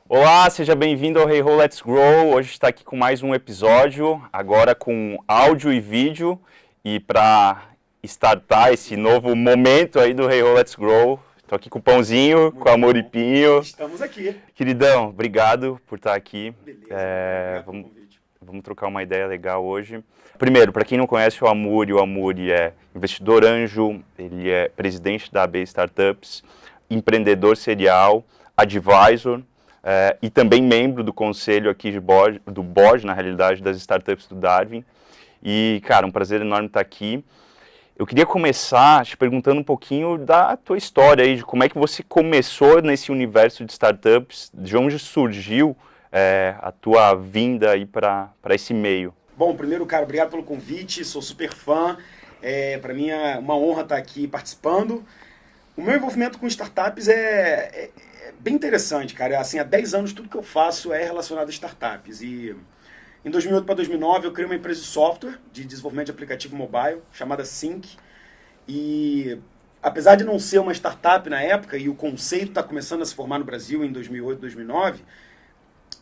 Olá, seja bem-vindo ao Hey Ho Let's Grow. Hoje está aqui com mais um episódio, agora com áudio e vídeo. E para startar esse novo momento aí do Hey Ho Let's Grow, estou aqui com o Pãozinho, Muito com a bom. Moripinho. Estamos aqui. Queridão, obrigado por estar aqui. Beleza. Obrigado pelo Vamos, convite. vamos trocar uma ideia legal hoje. Primeiro, para quem não conhece o Amuri é investidor anjo, ele é presidente da AB Startups, empreendedor serial, advisor, e também membro do conselho aqui do board, na realidade, das startups do Darwin. E, cara, um prazer enorme estar aqui. Eu queria começar te perguntando um pouquinho da tua história aí, de como é que você começou nesse universo de startups, de onde surgiu a tua vinda aí para esse meio. Bom, primeiro, cara, obrigado pelo convite. Sou super fã. Para mim é uma honra estar aqui participando. O meu envolvimento com startups é bem interessante, cara. Assim, há 10 anos tudo que eu faço é relacionado a startups. E em 2008 para 2009 eu criei uma empresa de software de desenvolvimento de aplicativo mobile chamada Sync. E apesar de não ser uma startup na época, e o conceito está começando a se formar no Brasil em 2008, 2009,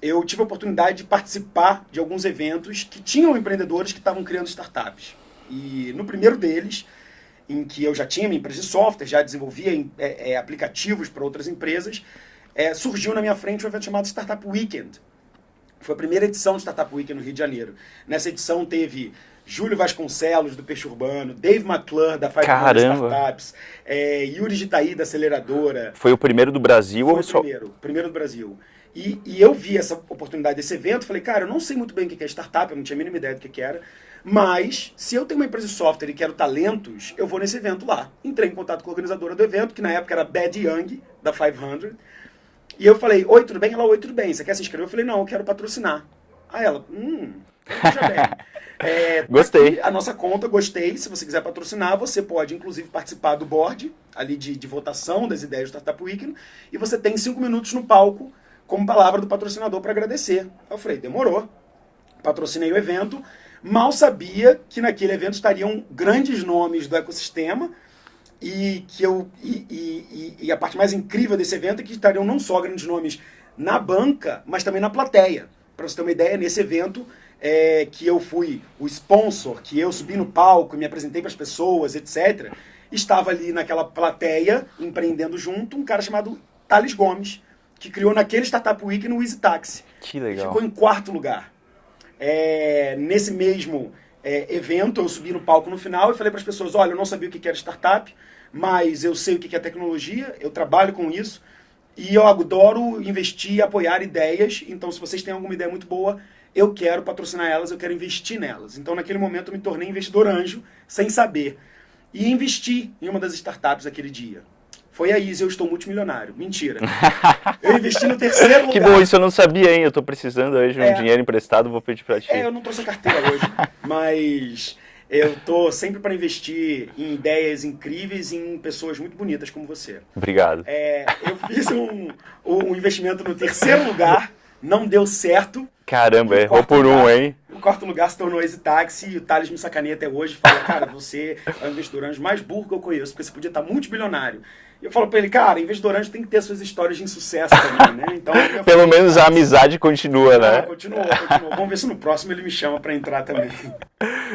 eu tive a oportunidade de participar de alguns eventos que tinham empreendedores que estavam criando startups. E no primeiro deles, em que eu já tinha minha empresa de software, já desenvolvia aplicativos para outras empresas, surgiu na minha frente um evento chamado Startup Weekend. Foi a primeira edição do Startup Weekend no Rio de Janeiro. Nessa edição teve Júlio Vasconcelos, do Peixe Urbano, Dave McClure, da 500 Startups, Yuri Gitaí, da Aceleradora. Foi o primeiro do Brasil? Foi o primeiro do Brasil. E eu vi essa oportunidade desse evento, falei, cara, eu não sei muito bem o que é startup, eu não tinha a mínima ideia do que era, mas se eu tenho uma empresa de software e quero talentos, eu vou nesse evento lá. Entrei em contato com a organizadora do evento, que na época era Bad Young, da 500, e eu falei, oi, tudo bem? Ela, oi, tudo bem, você quer se inscrever? Eu falei, não, eu quero patrocinar. Aí ela, veja bem. Gostei. Aqui a nossa conta, gostei. Se você quiser patrocinar, você pode, inclusive, participar do board, ali de votação das ideias do Startup Weekend, e você tem 5 minutos no palco como palavra do patrocinador para agradecer. Aí eu falei, demorou. Patrocinei o evento. Mal sabia que naquele evento estariam grandes nomes do ecossistema e a parte mais incrível desse evento é que estariam não só grandes nomes na banca, mas também na plateia. Para você ter uma ideia, nesse evento que eu fui o sponsor, que eu subi no palco e me apresentei para as pessoas, etc., estava ali naquela plateia, empreendendo junto, um cara chamado Thales Gomes, que criou naquele Startup Week no Easy Taxi. Que legal. Ficou em 4º lugar. Nesse mesmo evento, eu subi no palco no final e falei para as pessoas, olha, eu não sabia o que era startup, mas eu sei o que é tecnologia, eu trabalho com isso, e eu adoro investir e apoiar ideias, então se vocês têm alguma ideia muito boa, eu quero patrocinar elas, eu quero investir nelas. Então naquele momento eu me tornei investidor anjo, sem saber, e investi em uma das startups naquele dia. Foi a Easy, eu estou multimilionário. Mentira. Eu investi no 3º lugar. Que bom, isso eu não sabia, hein? Eu tô precisando hoje de um dinheiro emprestado, vou pedir pra ti. Eu não trouxe a carteira hoje, mas eu tô sempre para investir em ideias incríveis e em pessoas muito bonitas como você. Obrigado. Eu fiz um investimento no 3º lugar, não deu certo. Caramba, errou por hein? O 4º lugar se tornou Easy Taxi e o Thales me sacaneia até hoje. Fala, cara, você é o investidor anjo mais burro que eu conheço, porque você podia estar multibilionário. E eu falo pra ele, cara, investidor anjo tem que ter suas histórias de insucesso também, né? Então, pelo menos a amizade continua, né? Continua. Vamos ver se no próximo ele me chama pra entrar também.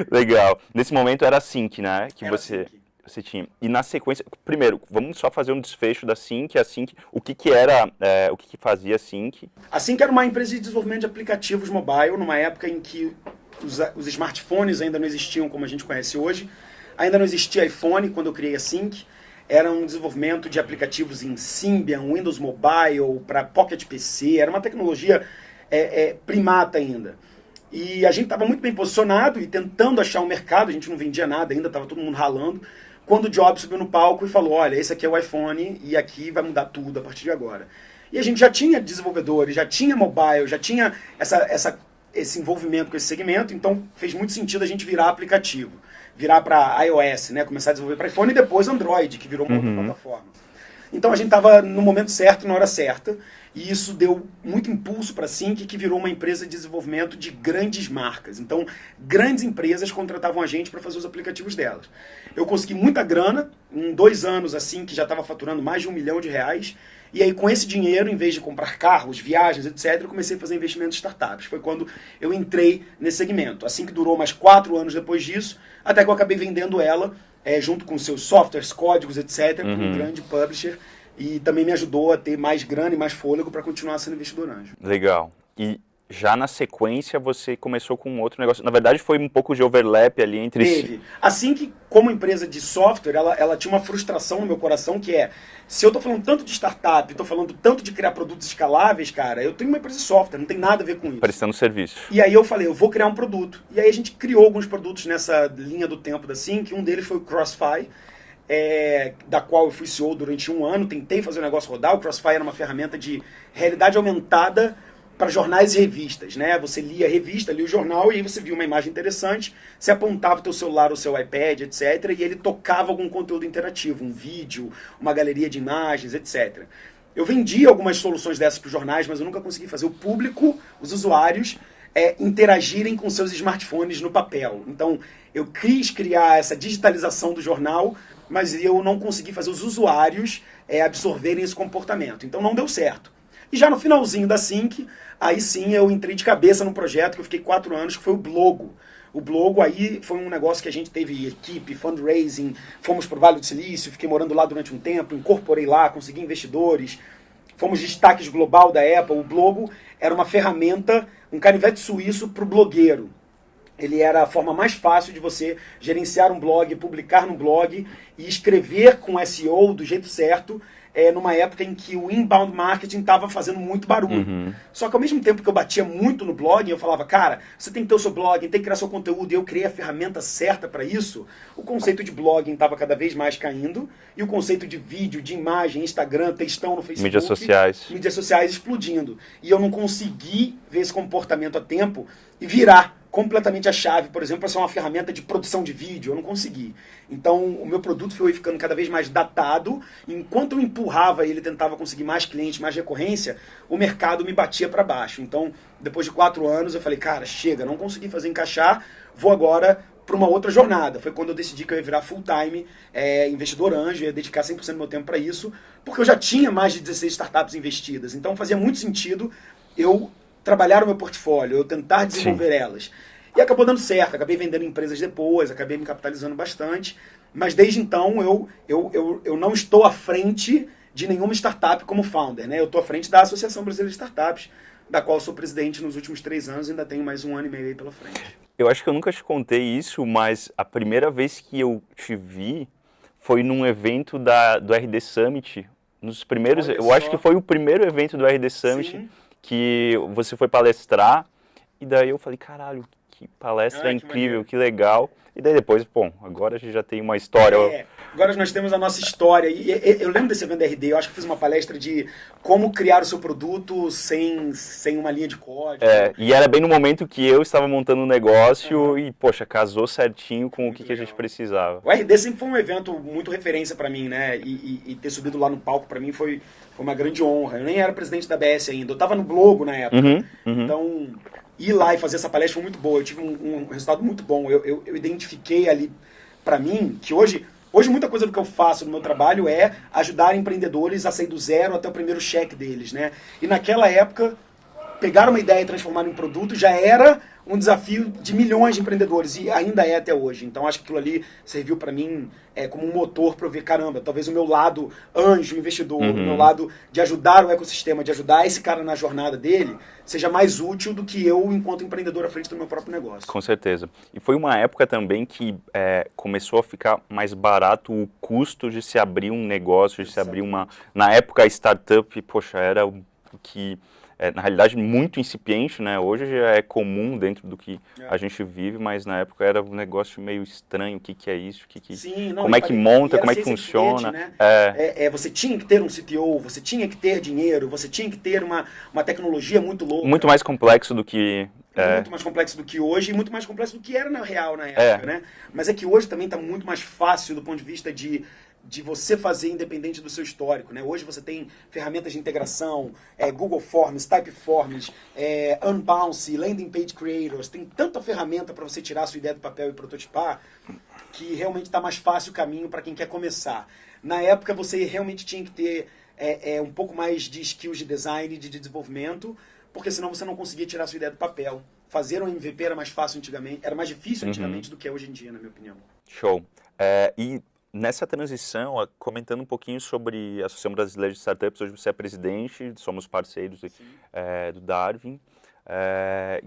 Legal. Nesse momento era a Sync, né? Que Era você Sync. tinha. E na sequência, primeiro, vamos só fazer um desfecho da Sync. A Sync, o que era, o que fazia a Sync? A Sync era uma empresa de desenvolvimento de aplicativos mobile, numa época em que os smartphones ainda não existiam como a gente conhece hoje. Ainda não existia iPhone quando eu criei a Sync. Era um desenvolvimento de aplicativos em Symbian, Windows Mobile, para Pocket PC. Era uma tecnologia primata ainda. E a gente estava muito bem posicionado e tentando achar um mercado. A gente não vendia nada ainda, estava todo mundo ralando. Quando o Jobs subiu no palco e falou, olha, esse aqui é o iPhone e aqui vai mudar tudo a partir de agora. E a gente já tinha desenvolvedores, já tinha mobile, já tinha esse envolvimento com esse segmento. Então fez muito sentido a gente virar aplicativo. Virar para iOS, né? Começar a desenvolver para iPhone e depois Android, que virou uma outra plataforma. Então a gente estava no momento certo, na hora certa, e isso deu muito impulso para a Sync, que virou uma empresa de desenvolvimento de grandes marcas. Então, grandes empresas contratavam a gente para fazer os aplicativos delas. Eu consegui muita grana, em 2 anos assim, que já estava faturando mais de R$1 milhão, E aí, com esse dinheiro, em vez de comprar carros, viagens, etc., eu comecei a fazer investimentos em startups. Foi quando eu entrei nesse segmento. Assim que durou mais 4 anos depois disso, até que eu acabei vendendo ela, junto com seus softwares, códigos, etc., para um grande publisher. E também me ajudou a ter mais grana e mais fôlego para continuar sendo investidor anjo. Legal. E já na sequência você começou com um outro negócio. Na verdade foi um pouco de overlap ali entre Teve. Assim que, como empresa de software, ela tinha uma frustração no meu coração que é, se eu tô falando tanto de startup, tô falando tanto de criar produtos escaláveis, cara, eu tenho uma empresa de software, não tem nada a ver com isso. Prestando serviço. E aí eu falei, eu vou criar um produto. E aí a gente criou alguns produtos nessa linha do tempo da Sync, um deles foi o Crossfire, da qual eu fui CEO durante 1 ano, tentei fazer o negócio rodar. O Crossfire era uma ferramenta de realidade aumentada para jornais e revistas, né? Você lia a revista, lia o jornal e aí você via uma imagem interessante, você apontava o teu celular, o seu iPad, etc. E ele tocava algum conteúdo interativo, um vídeo, uma galeria de imagens, etc. Eu vendi algumas soluções dessas para os jornais, mas eu nunca consegui fazer o público, os usuários, interagirem com seus smartphones no papel. Então, eu quis criar essa digitalização do jornal, mas eu não consegui fazer os usuários absorverem esse comportamento. Então, não deu certo. E já no finalzinho da Sync, aí sim eu entrei de cabeça no projeto que eu fiquei 4 anos, que foi o Blogo. O Blogo aí foi um negócio que a gente teve equipe, fundraising, fomos pro Vale do Silício, fiquei morando lá durante um tempo, incorporei lá, consegui investidores, fomos destaques global da Apple. O Blogo era uma ferramenta, um canivete suíço para o blogueiro. Ele era a forma mais fácil de você gerenciar um blog, publicar num blog e escrever com SEO do jeito certo, numa época em que o inbound marketing estava fazendo muito barulho. Só que ao mesmo tempo que eu batia muito no blog, eu falava, cara, você tem que ter o seu blog, tem que criar seu conteúdo, e eu criei a ferramenta certa para isso, o conceito de blogging estava cada vez mais caindo, e o conceito de vídeo, de imagem, Instagram, textão no Facebook, mídias sociais explodindo. E eu não consegui ver esse comportamento a tempo e virar completamente a chave, por exemplo, para ser uma ferramenta de produção de vídeo. Eu não consegui. Então, o meu produto foi ficando cada vez mais datado. Enquanto eu empurrava ele, tentava conseguir mais clientes, mais recorrência, o mercado me batia para baixo. Então, depois de 4 anos, eu falei, cara, chega, não consegui fazer encaixar, vou agora para uma outra jornada. Foi quando eu decidi que eu ia virar full-time investidor anjo, ia dedicar 100% do meu tempo para isso, porque eu já tinha mais de 16 startups investidas. Então, fazia muito sentido eu trabalhar o meu portfólio, eu tentar desenvolver elas. E acabou dando certo, acabei vendendo empresas depois, acabei me capitalizando bastante, mas desde então eu não estou à frente de nenhuma startup como founder, né? Eu estou à frente da Associação Brasileira de Startups, da qual sou presidente nos últimos 3 anos e ainda tenho mais 1 ano e meio aí pela frente. Eu acho que eu nunca te contei isso, mas a primeira vez que eu te vi foi num evento do RD Summit, nos primeiros, eu acho que foi o primeiro evento do RD Summit. Sim. Que você foi palestrar, e daí eu falei, caralho, que palestra incrível, que legal. E daí depois, bom, agora a gente já tem uma história. Agora nós temos a nossa história. E eu lembro desse evento da RD, eu acho que fiz uma palestra de como criar o seu produto sem uma linha de código. E era bem no momento que eu estava montando um negócio e, poxa, casou certinho com o que a gente precisava. O RD sempre foi um evento muito referência para mim, né? E ter subido lá no palco para mim foi uma grande honra. Eu nem era presidente da BS ainda, eu estava no Blogo na época. Então, ir lá e fazer essa palestra foi muito boa. Eu tive um resultado muito bom. Eu identifiquei ali para mim que hoje muita coisa do que eu faço no meu trabalho é ajudar empreendedores a sair do zero até o primeiro cheque deles, né? E naquela época, pegar uma ideia e transformar em produto já era um desafio de milhões de empreendedores, e ainda é até hoje. Então acho que aquilo ali serviu para mim como um motor para eu ver, caramba, talvez o meu lado anjo, investidor, o meu lado de ajudar o ecossistema, de ajudar esse cara na jornada dele, seja mais útil do que eu enquanto empreendedor à frente do meu próprio negócio. Com certeza. E foi uma época também que começou a ficar mais barato o custo de se abrir um negócio, de se abrir uma... Na época a startup, poxa, era o que... na realidade, muito incipiente, né? Hoje já é comum dentro do que a gente vive, mas na época era um negócio meio estranho. O que é isso? Sim, não, como é que monta, como é que funciona? Né? Você tinha que ter um CTO, você tinha que ter dinheiro, você tinha que ter uma tecnologia muito louca. Muito mais complexo do que... Muito mais complexo do que hoje e muito mais complexo do que era na real na época, né? Mas é que hoje também está muito mais fácil do ponto de vista de você fazer independente do seu histórico, né? Hoje você tem ferramentas de integração, Google Forms, Typeforms, Unbounce, Landing Page Creators, tem tanta ferramenta para você tirar a sua ideia do papel e prototipar que realmente está mais fácil o caminho para quem quer começar. Na época você realmente tinha que ter um pouco mais de skills de design, de desenvolvimento, porque senão você não conseguia tirar a sua ideia do papel. Fazer um MVP era mais fácil antigamente, era mais difícil antigamente do que é hoje em dia, na minha opinião. Show. E nessa transição, comentando um pouquinho sobre a Associação Brasileira de Startups, hoje você é presidente, somos parceiros do Darwin.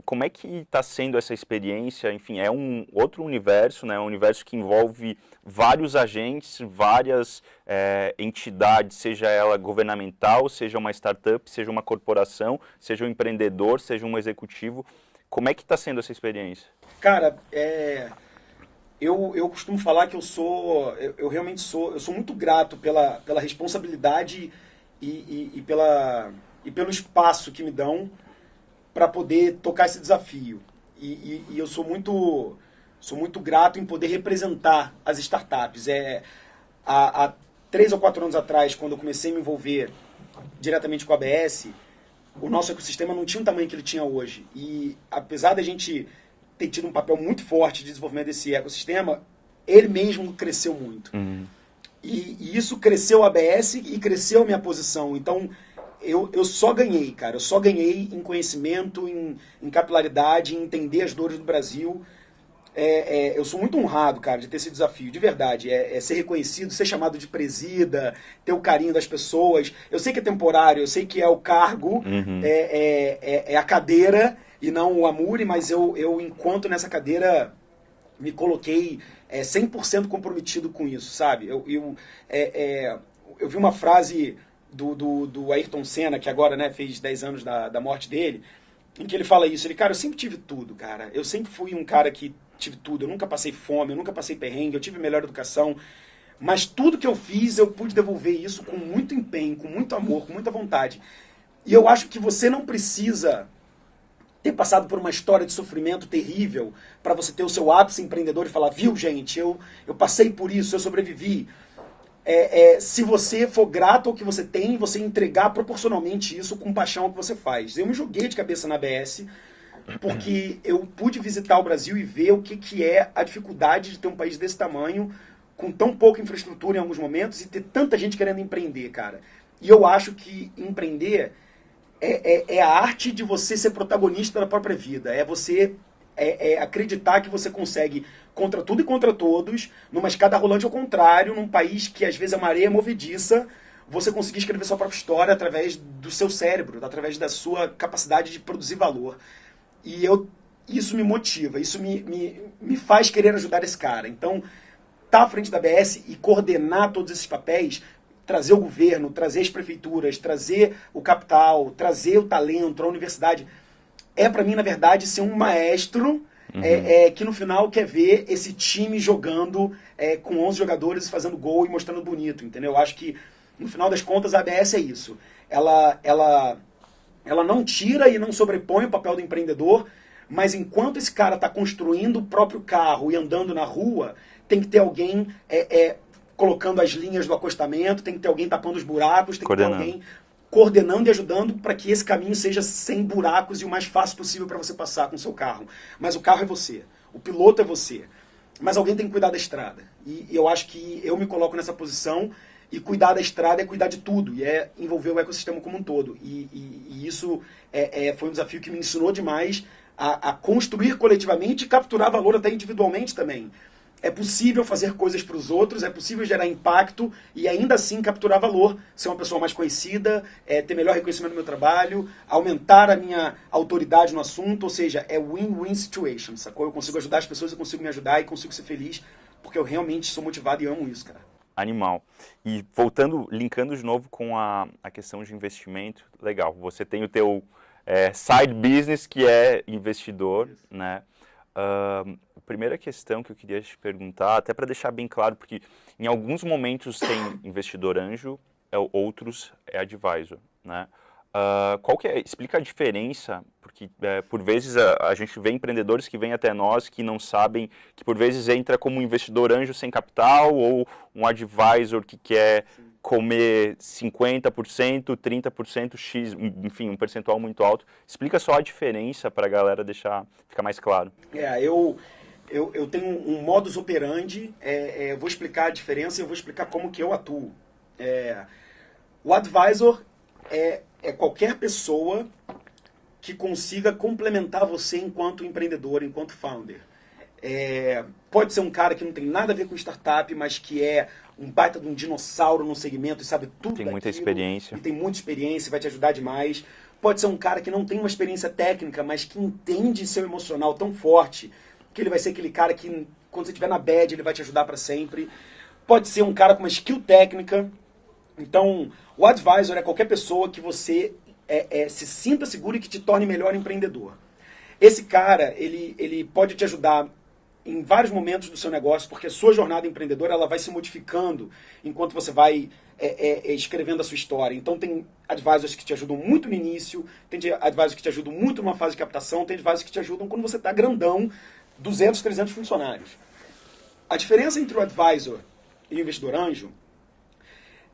Como é que está sendo essa experiência? Enfim, é um outro universo, né? Um universo que envolve vários agentes, várias entidades, seja ela governamental, seja uma startup, seja uma corporação, seja um empreendedor, seja um executivo. Como é que está sendo essa experiência? Cara, eu costumo falar que eu realmente sou muito grato pela responsabilidade e pelo espaço que me dão para poder tocar esse desafio. E eu sou muito grato em poder representar as startups. Há 3 ou 4 anos atrás, quando eu comecei a me envolver diretamente com a ABS, o nosso ecossistema não tinha o tamanho que ele tinha hoje. E apesar da gente ter tido um papel muito forte de desenvolvimento desse ecossistema, ele mesmo cresceu muito. E isso cresceu a ABS e cresceu a minha posição. Então, eu só ganhei, cara. Eu só ganhei em conhecimento, em capilaridade, em entender as dores do Brasil. Eu sou muito honrado, cara, de ter esse desafio, de verdade. Ser reconhecido, ser chamado de presida, ter o carinho das pessoas. Eu sei que é temporário, eu sei que é o cargo, é a cadeira e não o amure, mas eu enquanto nessa cadeira, me coloquei 100% comprometido com isso, sabe? Eu vi uma frase do Ayrton Senna, que agora, né, fez 10 anos da morte dele, em que ele fala isso. Ele, cara, eu sempre tive tudo, cara. Eu sempre fui um cara que tive tudo. Eu nunca passei fome, eu nunca passei perrengue, eu tive melhor educação. Mas tudo que eu fiz, eu pude devolver isso com muito empenho, com muito amor, com muita vontade. E eu acho que você não precisa ter passado por uma história de sofrimento terrível para você ter o seu ápice empreendedor e falar, viu, gente, eu passei por isso, eu sobrevivi. Se você for grato ao que você tem, você entregar proporcionalmente isso com paixão ao que você faz. Eu me joguei de cabeça na ABS porque eu pude visitar o Brasil e ver o que é a dificuldade de ter um país desse tamanho, com tão pouca infraestrutura em alguns momentos e ter tanta gente querendo empreender, cara. E eu acho que empreender é a arte de você ser protagonista da própria vida. É você acreditar que você consegue, contra tudo e contra todos, numa escada rolante ao contrário, num país que às vezes é uma areia movediça, você conseguir escrever sua própria história através do seu cérebro, através da sua capacidade de produzir valor. E isso me motiva, isso me faz querer ajudar esse cara. Então, estar à frente da ABS e coordenar todos esses papéis, trazer o governo, trazer as prefeituras, trazer o capital, trazer o talento, a universidade, para mim, na verdade, ser um maestro que no final quer ver esse time jogando com 11 jogadores, fazendo gol e mostrando bonito, entendeu? Eu acho que, no final das contas, a ABS é isso. Ela não tira e não sobrepõe o papel do empreendedor, mas enquanto esse cara está construindo o próprio carro e andando na rua, tem que ter alguém colocando as linhas do acostamento, tem que ter alguém tapando os buracos, tem que ter alguém coordenando e ajudando para que esse caminho seja sem buracos e o mais fácil possível para você passar com o seu carro. Mas o carro é você, o piloto é você. Mas alguém tem que cuidar da estrada. E eu acho que eu me coloco nessa posição, e cuidar da estrada é cuidar de tudo, e é envolver o ecossistema como um todo. E isso foi um desafio que me ensinou demais a construir coletivamente e capturar valor até individualmente também. É possível fazer coisas para os outros, é possível gerar impacto e ainda assim capturar valor, ser uma pessoa mais conhecida, ter melhor reconhecimento do meu trabalho, aumentar a minha autoridade no assunto, ou seja, é win-win situation, sacou? Eu consigo ajudar as pessoas, eu consigo me ajudar e consigo ser feliz, porque eu realmente sou motivado e amo isso, cara. Animal. E voltando, linkando de novo com a questão de investimento, legal, você tem o teu side business que é investidor, né? A primeira questão que eu queria te perguntar, até para deixar bem claro, porque em alguns momentos tem investidor anjo, outros é advisor, né? Qual que explica a diferença, porque por vezes a gente vê empreendedores que vêm até nós que não sabem, que por vezes entra como um investidor anjo sem capital ou um advisor que quer comer 50%, 30%, X, enfim, um percentual muito alto. Explica só a diferença para a galera ficar mais claro. Eu tenho um modus operandi, eu vou explicar a diferença e eu vou explicar como que eu atuo. O advisor é qualquer pessoa que consiga complementar você enquanto empreendedor, enquanto founder. Pode ser um cara que não tem nada a ver com startup, mas que é um baita de um dinossauro no segmento e sabe tudo Tem daquilo, muita experiência. e tem muita experiência e vai te ajudar demais. Pode ser um cara que não tem uma experiência técnica, mas que entende seu emocional tão forte que ele vai ser aquele cara que, quando você estiver na bad, ele vai te ajudar para sempre. Pode ser um cara com uma skill técnica. Então, o advisor é qualquer pessoa que você se sinta seguro e que te torne melhor empreendedor. Esse cara, ele pode te ajudar em vários momentos do seu negócio, porque a sua jornada empreendedora ela vai se modificando enquanto você vai escrevendo a sua história. Então tem advisors que te ajudam muito no início, tem advisors que te ajudam muito numa fase de captação, tem advisors que te ajudam quando você está grandão, 200, 300 funcionários. A diferença entre o advisor e o investidor anjo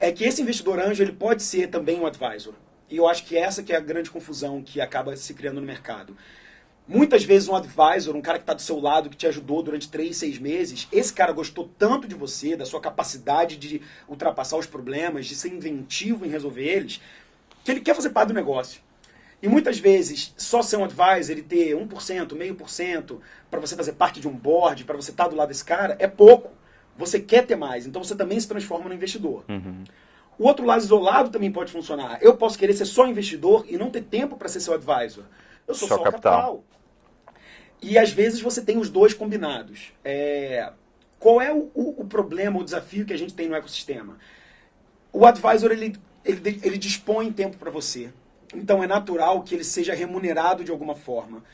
é que esse investidor anjo ele pode ser também um advisor. E eu acho que essa que é a grande confusão que acaba se criando no mercado. Muitas vezes um advisor, um cara que está do seu lado, que te ajudou durante 3, 6 meses, esse cara gostou tanto de você, da sua capacidade de ultrapassar os problemas, de ser inventivo em resolver eles, que ele quer fazer parte do negócio. E muitas vezes, só ser um advisor, ele ter 1%, 0,5%, para você fazer parte de um board, para você estar do lado desse cara, é pouco. Você quer ter mais, então você também se transforma no investidor. Uhum. O outro lado isolado também pode funcionar. Eu posso querer ser só investidor e não ter tempo para ser seu advisor. Eu sou só o capital. E às vezes você tem os dois combinados. Qual é o problema, o desafio que a gente tem no ecossistema? O advisor ele dispõe tempo para você. Então é natural que ele seja remunerado de alguma forma.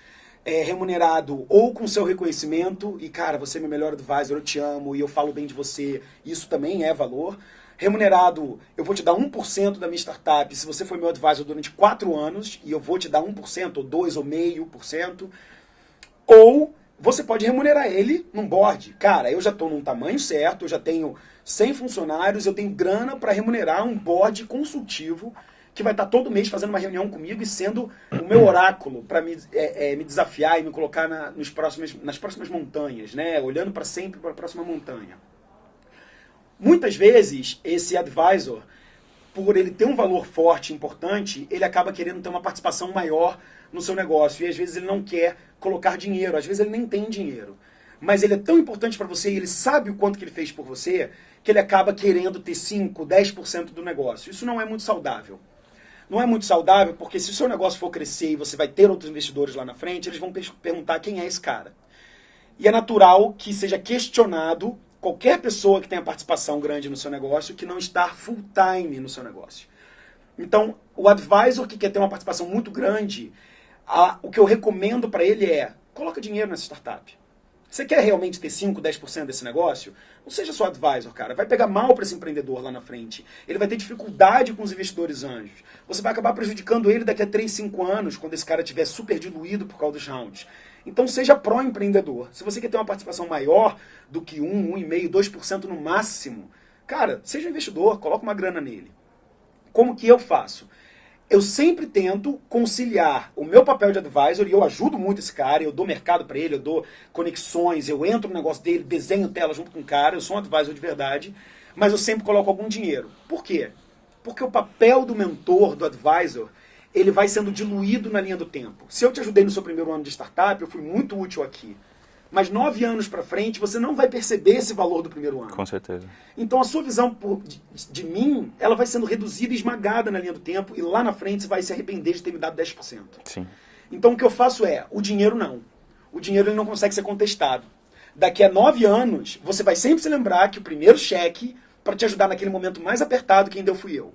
Remunerado ou com seu reconhecimento, e cara, você é meu melhor advisor, eu te amo, e eu falo bem de você, isso também é valor. Remunerado, eu vou te dar 1% da minha startup se você foi meu advisor durante 4 anos, e eu vou te dar 1%, ou 2%, ou 0,5%. Ou você pode remunerar ele num board. Cara, eu já estou num tamanho certo, eu já tenho 100 funcionários, eu tenho grana para remunerar um board consultivo que vai estar todo mês fazendo uma reunião comigo e sendo o meu oráculo para me desafiar e me colocar nas próximas montanhas, né? Olhando para sempre para a próxima montanha. Muitas vezes, esse advisor, por ele ter um valor forte e importante, ele acaba querendo ter uma participação maior no seu negócio. E às vezes ele não quer colocar dinheiro, às vezes ele nem tem dinheiro. Mas ele é tão importante para você e ele sabe o quanto que ele fez por você, que ele acaba querendo ter 5%, 10% do negócio. Isso não é muito saudável. Não é muito saudável porque se o seu negócio for crescer e você vai ter outros investidores lá na frente, eles vão perguntar quem é esse cara. E é natural que seja questionado qualquer pessoa que tenha participação grande no seu negócio que não está full time no seu negócio. Então, o advisor que quer ter uma participação muito grande, o que eu recomendo para ele coloca dinheiro nessa startup. Você quer realmente ter 5%, 10% desse negócio? Não seja só advisor, cara. Vai pegar mal para esse empreendedor lá na frente. Ele vai ter dificuldade com os investidores anjos. Você vai acabar prejudicando ele daqui a 3, 5 anos, quando esse cara estiver super diluído por causa dos rounds. Então seja pró-empreendedor. Se você quer ter uma participação maior do que 1, 1,5%, 2% no máximo, cara, seja um investidor, coloca uma grana nele. Como que eu faço? Eu sempre tento conciliar o meu papel de advisor, e eu ajudo muito esse cara, eu dou mercado para ele, eu dou conexões, eu entro no negócio dele, desenho tela junto com o cara, eu sou um advisor de verdade, mas eu sempre coloco algum dinheiro. Por quê? Porque o papel do mentor, do advisor, ele vai sendo diluído na linha do tempo. Se eu te ajudei no seu primeiro ano de startup, eu fui muito útil aqui. Mas 9 anos para frente, você não vai perceber esse valor do primeiro ano. Com certeza. Então a sua visão de mim, ela vai sendo reduzida e esmagada na linha do tempo, e lá na frente você vai se arrepender de ter me dado 10%. Sim. Então o que eu faço o dinheiro não. O dinheiro ele não consegue ser contestado. Daqui a 9 anos, você vai sempre se lembrar que o primeiro cheque, para te ajudar naquele momento mais apertado, quem deu fui eu.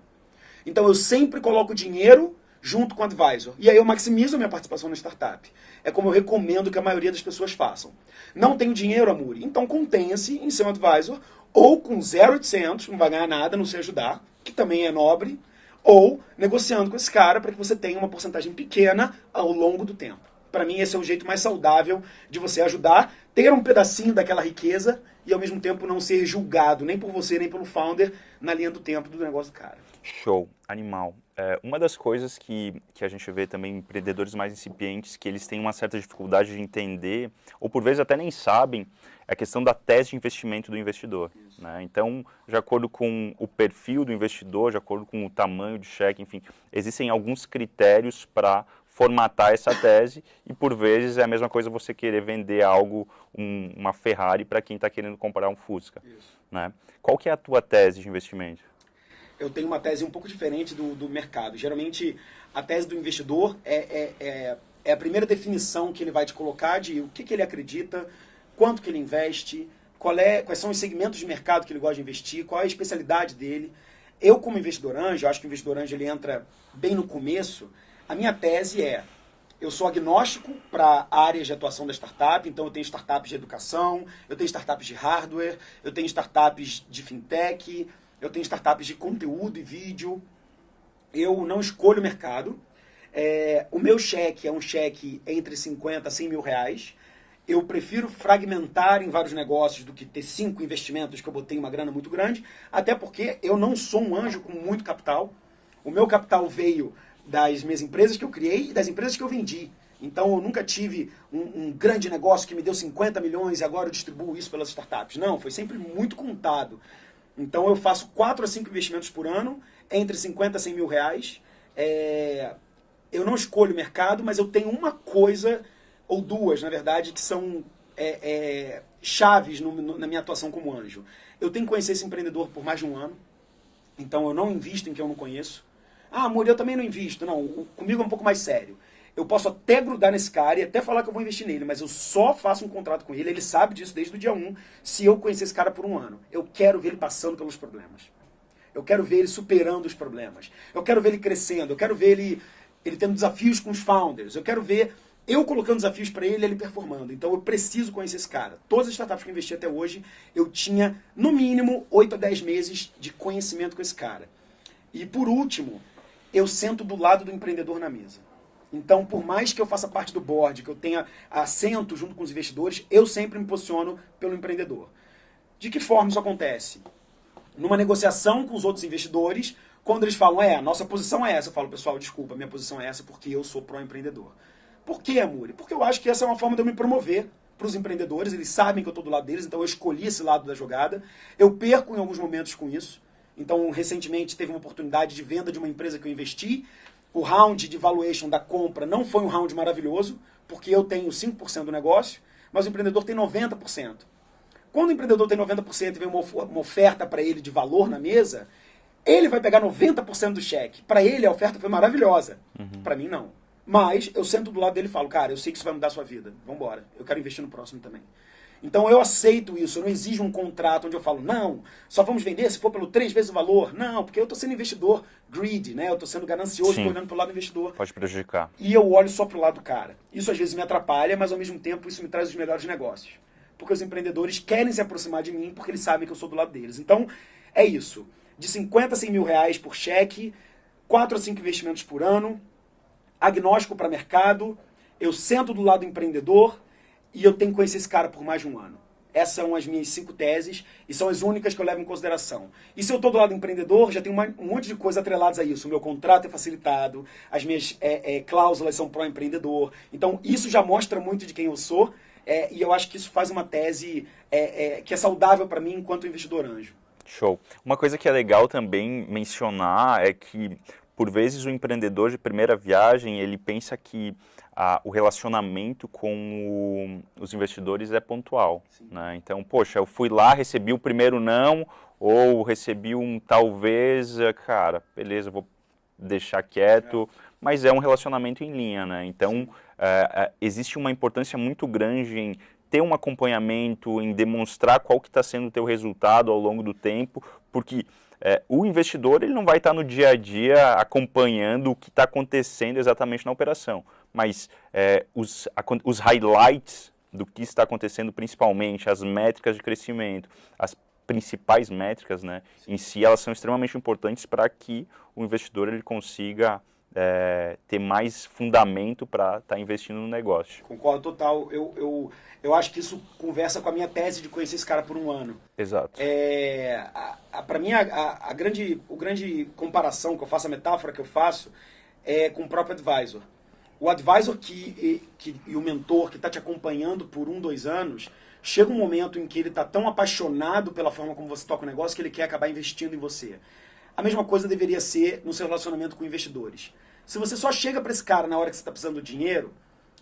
Então eu sempre coloco dinheiro junto com o advisor. E aí eu maximizo a minha participação na startup. É como eu recomendo que a maioria das pessoas façam. Não tenho dinheiro, Amuri? Então contenha-se em ser um advisor, ou com 0,800, não vai ganhar nada, não sei ajudar, que também é nobre, ou negociando com esse cara para que você tenha uma porcentagem pequena ao longo do tempo. Para mim esse é o jeito mais saudável de você ajudar, ter um pedacinho daquela riqueza e ao mesmo tempo não ser julgado nem por você nem pelo founder na linha do tempo do negócio do cara. Show, animal. Uma das coisas que a gente vê também em empreendedores mais incipientes, que eles têm uma certa dificuldade de entender, ou por vezes até nem sabem, é a questão da tese de investimento do investidor. Né? Então, de acordo com o perfil do investidor, de acordo com o tamanho de cheque, enfim, existem alguns critérios para formatar essa tese e, por vezes, é a mesma coisa você querer vender algo, uma Ferrari, para quem está querendo comprar um Fusca. Né? Qual que é a tua tese de investimento? Eu tenho uma tese um pouco diferente do mercado. Geralmente, a tese do investidor é a primeira definição que ele vai te colocar de o que ele acredita, quanto que ele investe, quais são os segmentos de mercado que ele gosta de investir, qual é a especialidade dele. Eu, como investidor anjo, acho que o investidor anjo ele entra bem no começo. A minha tese eu sou agnóstico para áreas de atuação da startup, então eu tenho startups de educação, eu tenho startups de hardware, eu tenho startups de fintech, eu tenho startups de conteúdo e vídeo. Eu não escolho o mercado. O meu cheque é um cheque entre 50 a 100 mil reais. Eu prefiro fragmentar em vários negócios do que ter 5 investimentos que eu botei uma grana muito grande, até porque eu não sou um anjo com muito capital. O meu capital veio das minhas empresas que eu criei e das empresas que eu vendi. Então eu nunca tive um grande negócio que me deu 50 milhões e agora eu distribuo isso pelas startups. Não, foi sempre muito contado. Então eu faço 4 a 5 investimentos por ano, entre 50 a 100 mil reais. Eu não escolho o mercado, mas eu tenho uma coisa, ou duas, na verdade, que são chaves na minha atuação como anjo. Eu tenho que conhecer esse empreendedor por mais de um ano, então eu não invisto em quem eu não conheço. Ah, amor, eu também não invisto. Não, comigo é um pouco mais sério. Eu posso até grudar nesse cara e até falar que eu vou investir nele, mas eu só faço um contrato com ele, ele sabe disso desde o dia 1, se eu conhecer esse cara por um ano. Eu quero ver ele passando pelos problemas. Eu quero ver ele superando os problemas. Eu quero ver ele crescendo. Eu quero ver ele tendo desafios com os founders. Eu quero ver eu colocando desafios para ele e ele performando. Então eu preciso conhecer esse cara. Todas as startups que eu investi até hoje, eu tinha no mínimo 8 a 10 meses de conhecimento com esse cara. E por último, eu sento do lado do empreendedor na mesa. Então, por mais que eu faça parte do board, que eu tenha assento junto com os investidores, eu sempre me posiciono pelo empreendedor. De que forma isso acontece? Numa negociação com os outros investidores, quando eles falam, a nossa posição é essa, eu falo, pessoal, desculpa, minha posição é essa porque eu sou pró-empreendedor. Por quê, Amuri? Porque eu acho que essa é uma forma de eu me promover para os empreendedores, eles sabem que eu estou do lado deles, então eu escolhi esse lado da jogada. Eu perco em alguns momentos com isso. Então, recentemente, teve uma oportunidade de venda de uma empresa que eu investi. O round de valuation da compra não foi um round maravilhoso, porque eu tenho 5% do negócio, mas o empreendedor tem 90%. Quando o empreendedor tem 90% e vem uma oferta para ele de valor na mesa, ele vai pegar 90% do cheque. Para ele, a oferta foi maravilhosa. Para mim, não. Mas eu sento do lado dele e falo, cara, eu sei que isso vai mudar a sua vida. Vamos embora. Eu quero investir no próximo também. Então eu aceito isso, eu não exijo um contrato onde eu falo, não, só vamos vender se for pelo 3 vezes o valor. Não, porque eu estou sendo investidor greedy, né? Eu estou sendo ganancioso, estou olhando para o lado do investidor. Pode prejudicar. E eu olho só para o lado do cara. Isso às vezes me atrapalha, mas ao mesmo tempo isso me traz os melhores negócios. Porque os empreendedores querem se aproximar de mim porque eles sabem que eu sou do lado deles. Então é isso. De 50 a 100 mil reais por cheque, 4 a 5 investimentos por ano, agnóstico para mercado, eu sento do lado do empreendedor, e eu tenho que conhecer esse cara por mais de um ano. Essas são as minhas 5 teses e são as únicas que eu levo em consideração. E se eu estou do lado do empreendedor, já tem um monte de coisas atreladas a isso. O meu contrato é facilitado, as minhas cláusulas são pró-empreendedor. Então isso já mostra muito de quem eu sou e eu acho que isso faz uma tese que é saudável para mim enquanto investidor anjo. Show. Uma coisa que é legal também mencionar é que, por vezes, o empreendedor de primeira viagem, ele pensa que o relacionamento com os investidores é pontual. Né? Então, poxa, eu fui lá, recebi o primeiro não, ou recebi um talvez, cara, beleza, vou deixar quieto, mas é um relacionamento em linha, né? Então, existe uma importância muito grande em ter um acompanhamento, em demonstrar qual que está sendo o teu resultado ao longo do tempo, porque o investidor ele não vai estar no dia a dia acompanhando o que está acontecendo exatamente na operação, mas os highlights do que está acontecendo, principalmente as métricas de crescimento, as principais métricas, né, em si, elas são extremamente importantes para que o investidor ele consiga ter mais fundamento para estar investindo no negócio. Concordo total. Eu acho que isso conversa com a minha tese de conhecer esse cara por um ano. Exato. Para mim, a grande comparação que eu faço, a metáfora que eu faço, é com o próprio advisor. O advisor e o mentor que está te acompanhando por 1, 2 anos, chega um momento em que ele está tão apaixonado pela forma como você toca o negócio que ele quer acabar investindo em você. A mesma coisa deveria ser no seu relacionamento com investidores. Se você só chega para esse cara na hora que você está precisando do dinheiro,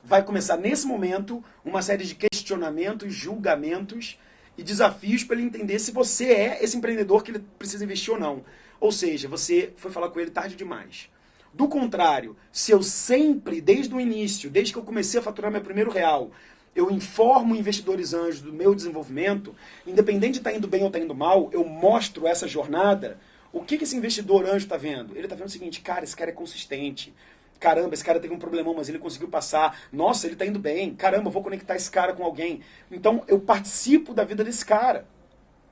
vai começar nesse momento uma série de questionamentos, julgamentos e desafios para ele entender se você é esse empreendedor que ele precisa investir ou não. Ou seja, você foi falar com ele tarde demais. Do contrário, se eu sempre, desde o início, desde que eu comecei a faturar meu primeiro real, eu informo investidores anjos do meu desenvolvimento, independente de estar indo bem ou estar indo mal, eu mostro essa jornada. O que esse investidor anjo está vendo? Ele está vendo o seguinte: cara, esse cara é consistente. Caramba, esse cara teve um problemão, mas ele conseguiu passar. Nossa, ele está indo bem. Caramba, eu vou conectar esse cara com alguém. Então, eu participo da vida desse cara.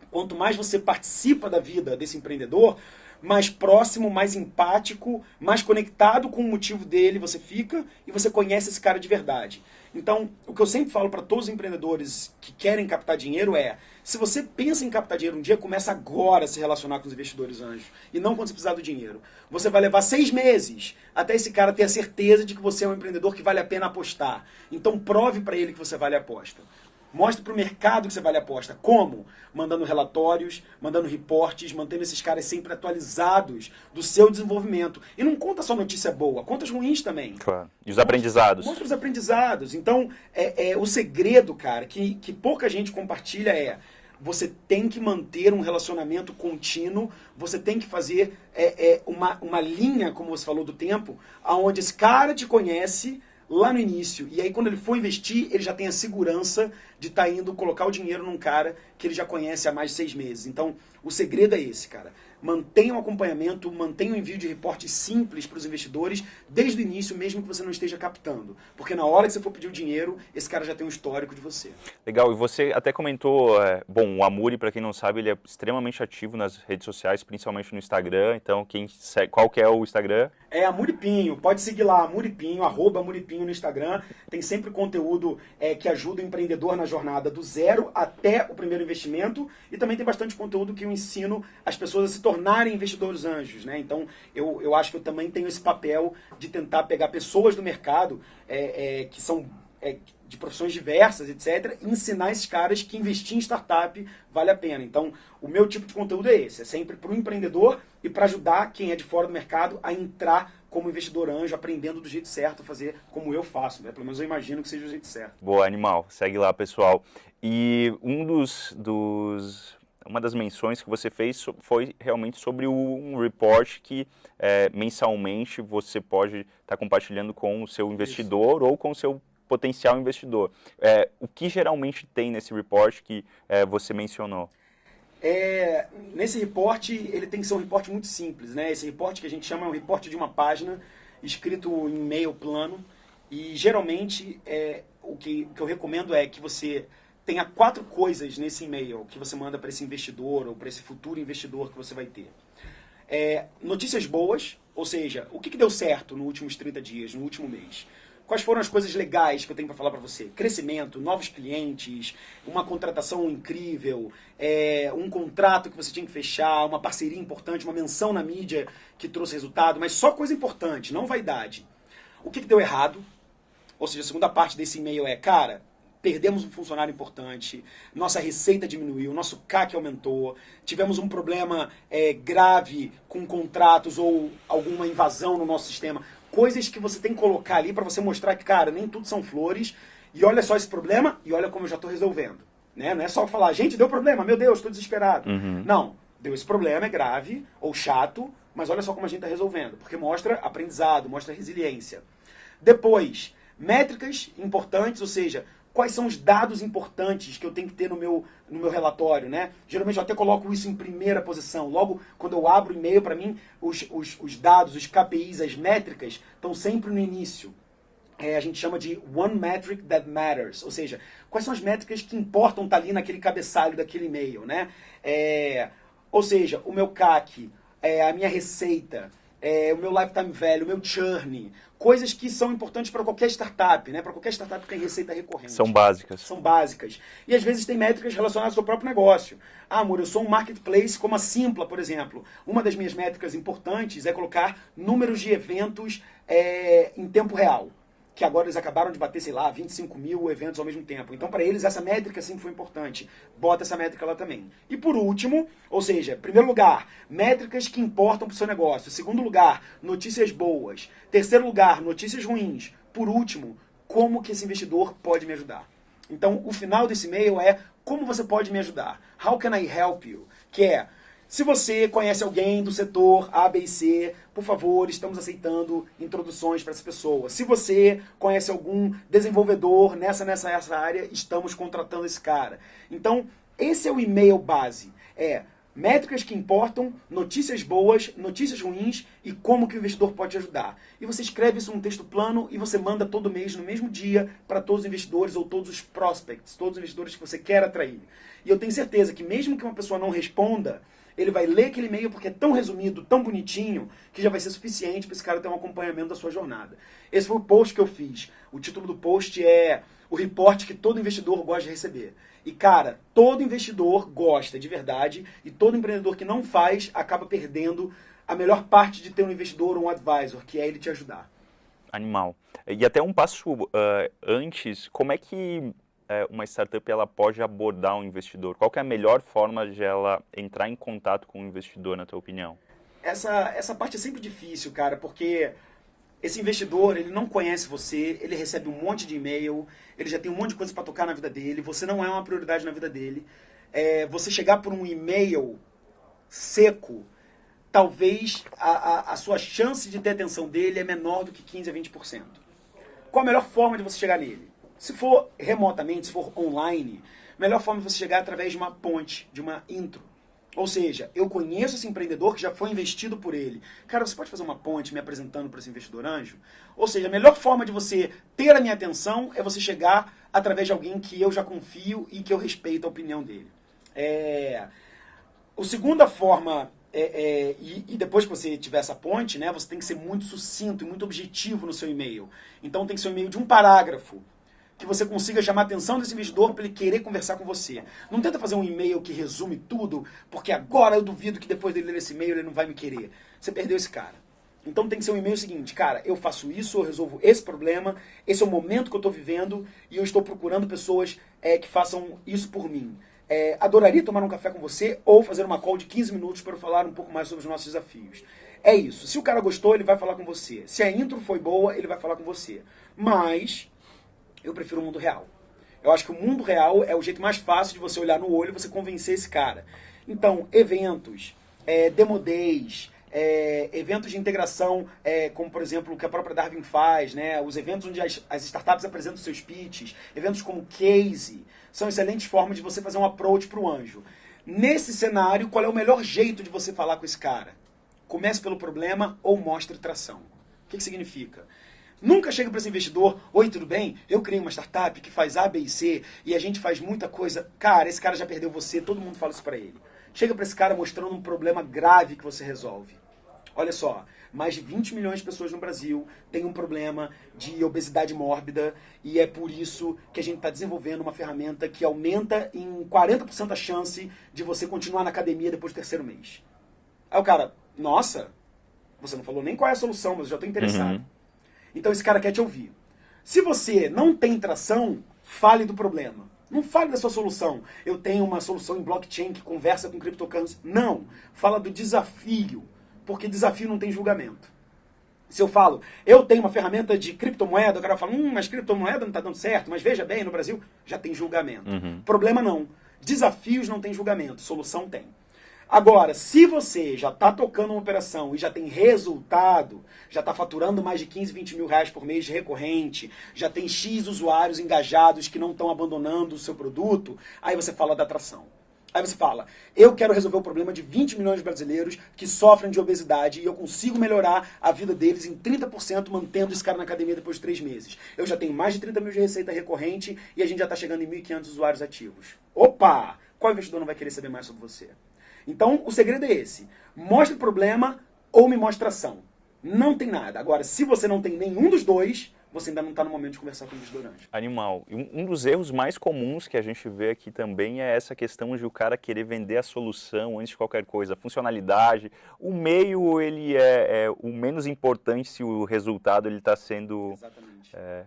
Quanto mais você participa da vida desse empreendedor, mais próximo, mais empático, mais conectado com o motivo dele você fica e você conhece esse cara de verdade. Então, o que eu sempre falo para todos os empreendedores que querem captar dinheiro é: se você pensa em captar dinheiro um dia, começa agora a se relacionar com os investidores anjos e não quando você precisar do dinheiro. Você vai levar 6 meses até esse cara ter a certeza de que você é um empreendedor que vale a pena apostar. Então, prove para ele que você vale a aposta. Mostre para o mercado que você vale a aposta. Como? Mandando relatórios, mandando reportes, mantendo esses caras sempre atualizados do seu desenvolvimento. E não conta só notícia boa, conta as ruins também. Claro. E os aprendizados. Mostra os aprendizados. Então, o segredo, cara, que pouca gente compartilha é: você tem que manter um relacionamento contínuo, você tem que fazer uma linha, como você falou, do tempo, onde esse cara te conhece lá no início, e aí quando ele for investir, ele já tem a segurança de estar indo colocar o dinheiro num cara que ele já conhece há mais de 6 meses. Então, o segredo é esse, cara. Mantenha o acompanhamento, mantenha o envio de reportes simples para os investidores desde o início, mesmo que você não esteja captando. Porque na hora que você for pedir o dinheiro, esse cara já tem um histórico de você. Legal, e você até comentou, bom, o Amuri, para quem não sabe, ele é extremamente ativo nas redes sociais, principalmente no Instagram. Então, qual que é o Instagram? É Amuripinho, pode seguir lá, Amuripinho, @Amuripinho no Instagram. Tem sempre conteúdo que ajuda o empreendedor na jornada do zero até o primeiro investimento. E também tem bastante conteúdo que eu ensino as pessoas a se tornarem investidores anjos, né? Então, eu acho que eu também tenho esse papel de tentar pegar pessoas do mercado que são de profissões diversas, etc., e ensinar esses caras que investir em startup vale a pena. Então, o meu tipo de conteúdo é esse, é sempre para o empreendedor e para ajudar quem é de fora do mercado a entrar como investidor anjo, aprendendo do jeito certo, a fazer como eu faço, né? Pelo menos eu imagino que seja o jeito certo. Boa, animal. Segue lá, pessoal. E uma das menções que você fez foi realmente sobre um report que mensalmente você pode estar compartilhando com o seu investidor ou com o seu potencial investidor. O que geralmente tem nesse report que você mencionou? Nesse report, ele tem que ser um report muito simples, né? Esse report que a gente chama é um report de uma página, escrito em e-mail plano, e geralmente o que eu recomendo é que você tenha 4 coisas nesse e-mail que você manda para esse investidor ou para esse futuro investidor que você vai ter. Notícias boas, ou seja, o que deu certo nos últimos 30 dias, no último mês. Quais foram as coisas legais que eu tenho para falar para você? Crescimento, novos clientes, uma contratação incrível, um contrato que você tinha que fechar, uma parceria importante, uma menção na mídia que trouxe resultado, mas só coisa importante, não vaidade. O que deu errado? Ou seja, a segunda parte desse e-mail cara, perdemos um funcionário importante, nossa receita diminuiu, nosso CAC aumentou, tivemos um problema grave com contratos ou alguma invasão no nosso sistema. Coisas que você tem que colocar ali para você mostrar que, cara, nem tudo são flores, e olha só esse problema, e olha como eu já estou resolvendo. Né? Não é só falar: gente, deu problema, meu Deus, estou desesperado. Uhum. Não, deu esse problema, é grave ou chato, mas olha só como a gente está resolvendo, porque mostra aprendizado, mostra resiliência. Depois, métricas importantes, ou seja, quais são os dados importantes que eu tenho que ter no meu relatório, né? Geralmente eu até coloco isso em primeira posição. Logo, quando eu abro o e-mail, para mim, os dados, os KPIs, as métricas, estão sempre no início. A gente chama de One Metric That Matters, ou seja, quais são as métricas que importam estar ali naquele cabeçalho daquele e-mail, né? Ou seja, o meu CAC, a minha receita, o meu lifetime value, o meu churn, coisas que são importantes para qualquer startup, né? Para qualquer startup que tem receita recorrente. São básicas. São básicas. E às vezes tem métricas relacionadas ao seu próprio negócio. Ah, amor, eu sou um marketplace como a Simpla, por exemplo. Uma das minhas métricas importantes é colocar números de eventos em tempo real. Que agora eles acabaram de bater, sei lá, 25 mil eventos ao mesmo tempo. Então, para eles, essa métrica sempre foi importante. Bota essa métrica lá também. E por último, ou seja, primeiro lugar, métricas que importam para o seu negócio. Segundo lugar, notícias boas. Terceiro lugar, notícias ruins. Por último, como que esse investidor pode me ajudar? Então, o final desse e-mail é como você pode me ajudar? How can I help you? Que é, se você conhece alguém do setor A, B e C, por favor, estamos aceitando introduções para essa pessoa. Se você conhece algum desenvolvedor nessa área, estamos contratando esse cara. Então, esse é o e-mail base. Métricas que importam, notícias boas, notícias ruins e como que o investidor pode te ajudar. E você escreve isso num texto plano e você manda todo mês, no mesmo dia, para todos os investidores ou todos os prospects, todos os investidores que você quer atrair. E eu tenho certeza que mesmo que uma pessoa não responda, ele vai ler aquele e-mail porque é tão resumido, tão bonitinho, que já vai ser suficiente para esse cara ter um acompanhamento da sua jornada. Esse foi o post que eu fiz. O título do post é o reporte que todo investidor gosta de receber. E, cara, todo investidor gosta de verdade e todo empreendedor que não faz acaba perdendo a melhor parte de ter um investidor ou um advisor, que é ele te ajudar. Animal. E até um passo antes, como é que uma startup ela pode abordar um investidor? Qual que é a melhor forma de ela entrar em contato com o investidor, na tua opinião? Essa parte é sempre difícil, cara, porque esse investidor, ele não conhece você, ele recebe um monte de e-mail, ele já tem um monte de coisa para tocar na vida dele, você não é uma prioridade na vida dele. Você chegar por um e-mail seco, talvez a sua chance de ter atenção dele é menor do que 15% a 20%. Qual a melhor forma de você chegar nele? Se for remotamente, se for online, a melhor forma de você chegar é através de uma ponte, de uma intro. Ou seja, eu conheço esse empreendedor que já foi investido por ele. Cara, você pode fazer uma ponte me apresentando para esse investidor anjo? Ou seja, a melhor forma de você ter a minha atenção é você chegar através de alguém que eu já confio e que eu respeito a opinião dele. A segunda forma, e depois que você tiver essa ponte, né, você tem que ser muito sucinto e muito objetivo no seu e-mail. Então tem que ser um e-mail de um parágrafo, que você consiga chamar a atenção desse investidor para ele querer conversar com você. Não tenta fazer um e-mail que resume tudo, porque agora eu duvido que depois dele ler esse e-mail ele não vai me querer. Você perdeu esse cara. Então tem que ser um e-mail seguinte, cara, eu faço isso, eu resolvo esse problema, esse é o momento que eu estou vivendo e eu estou procurando pessoas que façam isso por mim. Adoraria tomar um café com você ou fazer uma call de 15 minutos para eu falar um pouco mais sobre os nossos desafios. É isso. Se o cara gostou, ele vai falar com você. Se a intro foi boa, ele vai falar com você. Mas eu prefiro o mundo real. Eu acho que o mundo real é o jeito mais fácil de você olhar no olho e você convencer esse cara. Então, eventos, Demo Days, eventos de integração, como por exemplo o que a própria Darwin faz, né? Os eventos onde as startups apresentam seus pitches, eventos como Case, são excelentes formas de você fazer um approach para o anjo. Nesse cenário, qual é o melhor jeito de você falar com esse cara? Comece pelo problema ou mostre tração. O que significa? Nunca chega para esse investidor, oi, tudo bem? Eu criei uma startup que faz A, B e C e a gente faz muita coisa. Cara, esse cara já perdeu você, todo mundo fala isso para ele. Chega para esse cara mostrando um problema grave que você resolve. Olha só, mais de 20 milhões de pessoas no Brasil têm um problema de obesidade mórbida e é por isso que a gente está desenvolvendo uma ferramenta que aumenta em 40% a chance de você continuar na academia depois do terceiro mês. Aí o cara, nossa, você não falou nem qual é a solução, mas eu já estou interessado. Então esse cara quer te ouvir. Se você não tem tração, fale do problema. Não fale da sua solução. Eu tenho uma solução em blockchain que conversa com cryptocurrency. Não. Fala do desafio. Porque desafio não tem julgamento. Se eu falo, eu tenho uma ferramenta de criptomoeda, o cara fala, mas criptomoeda não está dando certo, mas veja bem, no Brasil já tem julgamento. Problema não. Desafios não tem julgamento, solução tem. Agora, se você já está tocando uma operação e já tem resultado, já está faturando mais de 15, 20 mil reais por mês de recorrente, já tem X usuários engajados que não estão abandonando o seu produto, aí você fala da atração. Aí você fala, eu quero resolver o problema de 20 milhões de brasileiros que sofrem de obesidade e eu consigo melhorar a vida deles em 30% mantendo esse cara na academia depois de 3 meses. Eu já tenho mais de 30 mil de receita recorrente e a gente já está chegando em 1.500 usuários ativos. Opa! Qual investidor não vai querer saber mais sobre você? Então, o segredo é esse. Mostre o problema ou me mostre ação. Não tem nada. Agora, se você não tem nenhum dos dois, você ainda não está no momento de conversar com o investidor anjo. Animal. E um dos erros mais comuns que a gente vê aqui também é essa questão de o cara querer vender a solução antes de qualquer coisa, a funcionalidade. O meio, ele é o menos importante se o resultado ele está sendo... Exatamente.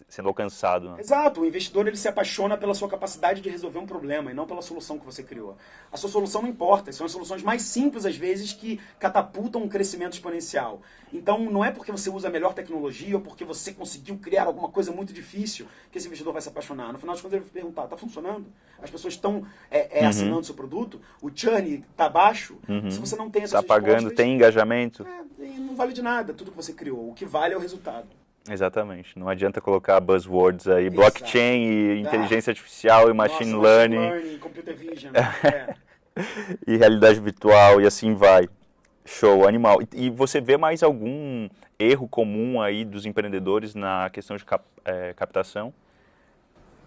Sendo alcançado. Né? Exato, o investidor ele se apaixona pela sua capacidade de resolver um problema e não pela solução que você criou. A sua solução não importa, são as soluções mais simples às vezes que catapultam um crescimento exponencial. Então não é porque você usa a melhor tecnologia ou porque você conseguiu criar alguma coisa muito difícil que esse investidor vai se apaixonar. No final das contas ele vai perguntar, está funcionando? As pessoas estão assinando o seu produto? O churn está baixo? Se você não tem essas respostas... Está pagando, tem engajamento? Não vale de nada tudo que você criou. O que vale é o resultado. Exatamente. Não adianta colocar buzzwords aí, blockchain e inteligência artificial e machine learning. Machine learning, computer vision. E realidade virtual e assim vai. Show, animal. E você vê mais algum erro comum aí dos empreendedores na questão de captação?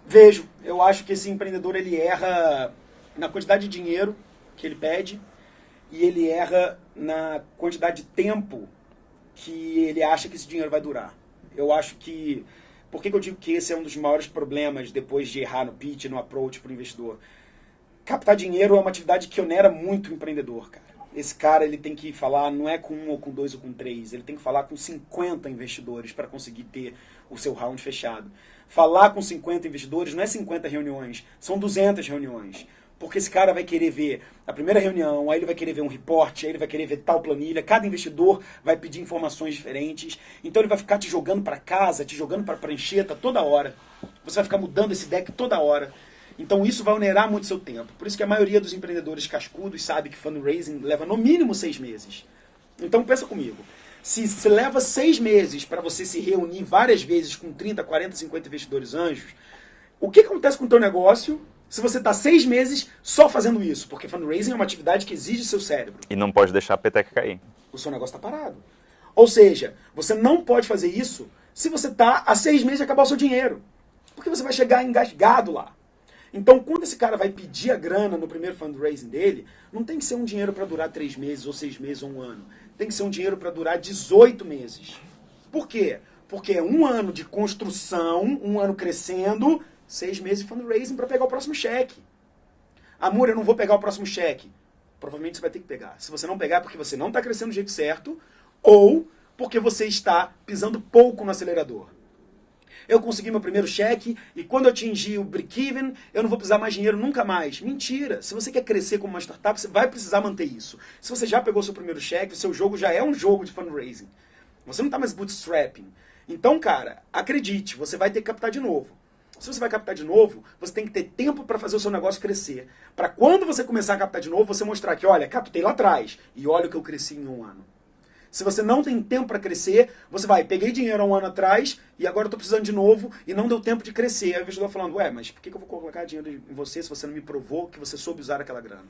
Vejo. Eu acho que esse empreendedor ele erra na quantidade de dinheiro que ele pede e ele erra na quantidade de tempo que ele acha que esse dinheiro vai durar. Eu acho que... Por que eu digo que esse é um dos maiores problemas depois de errar no pitch, no approach para o investidor? Captar dinheiro é uma atividade que onera muito o empreendedor, cara. Esse cara ele tem que falar, não é com um, ou com dois, ou com três. Ele tem que falar com 50 investidores para conseguir ter o seu round fechado. Falar com 50 investidores não é 50 reuniões, são 200 reuniões. Porque esse cara vai querer ver a primeira reunião, aí ele vai querer ver um reporte, aí ele vai querer ver tal planilha. Cada investidor vai pedir informações diferentes. Então ele vai ficar te jogando para casa, te jogando para prancheta toda hora. Você vai ficar mudando esse deck toda hora. Então isso vai onerar muito seu tempo. Por isso que a maioria dos empreendedores cascudos sabe que fundraising leva no mínimo 6 meses. Então pensa comigo. Se leva 6 meses para você se reunir várias vezes com 30, 40, 50 investidores anjos, o que acontece com o teu negócio se você está 6 meses só fazendo isso? Porque fundraising é uma atividade que exige seu cérebro. E não pode deixar a peteca cair. O seu negócio está parado. Ou seja, você não pode fazer isso se você está há 6 meses de acabar o seu dinheiro. Porque você vai chegar engasgado lá. Então, quando esse cara vai pedir a grana no primeiro fundraising dele, não tem que ser um dinheiro para durar 3 meses, ou 6 meses, ou 1 ano. Tem que ser um dinheiro para durar 18 meses. Por quê? Porque é 1 ano de construção, 1 ano crescendo, 6 meses de fundraising para pegar o próximo cheque. Amor, eu não vou pegar o próximo cheque. Provavelmente você vai ter que pegar. Se você não pegar, é porque você não está crescendo do jeito certo, ou porque você está pisando pouco no acelerador. Eu consegui meu primeiro cheque e quando eu atingir o break-even, eu não vou precisar mais dinheiro nunca mais. Mentira! Se você quer crescer como uma startup, você vai precisar manter isso. Se você já pegou seu primeiro cheque, o seu jogo já é um jogo de fundraising. Você não está mais bootstrapping. Então, cara, acredite, você vai ter que captar de novo. Se você vai captar de novo, você tem que ter tempo para fazer o seu negócio crescer. Para quando você começar a captar de novo, você mostrar que, olha, captei lá atrás e olha o que eu cresci em 1 ano. Se você não tem tempo para crescer, você vai, peguei dinheiro há 1 ano atrás e agora eu estou precisando de novo e não deu tempo de crescer. Aí o investidor falando, ué, mas por que eu vou colocar dinheiro em você se você não me provou que você soube usar aquela grana?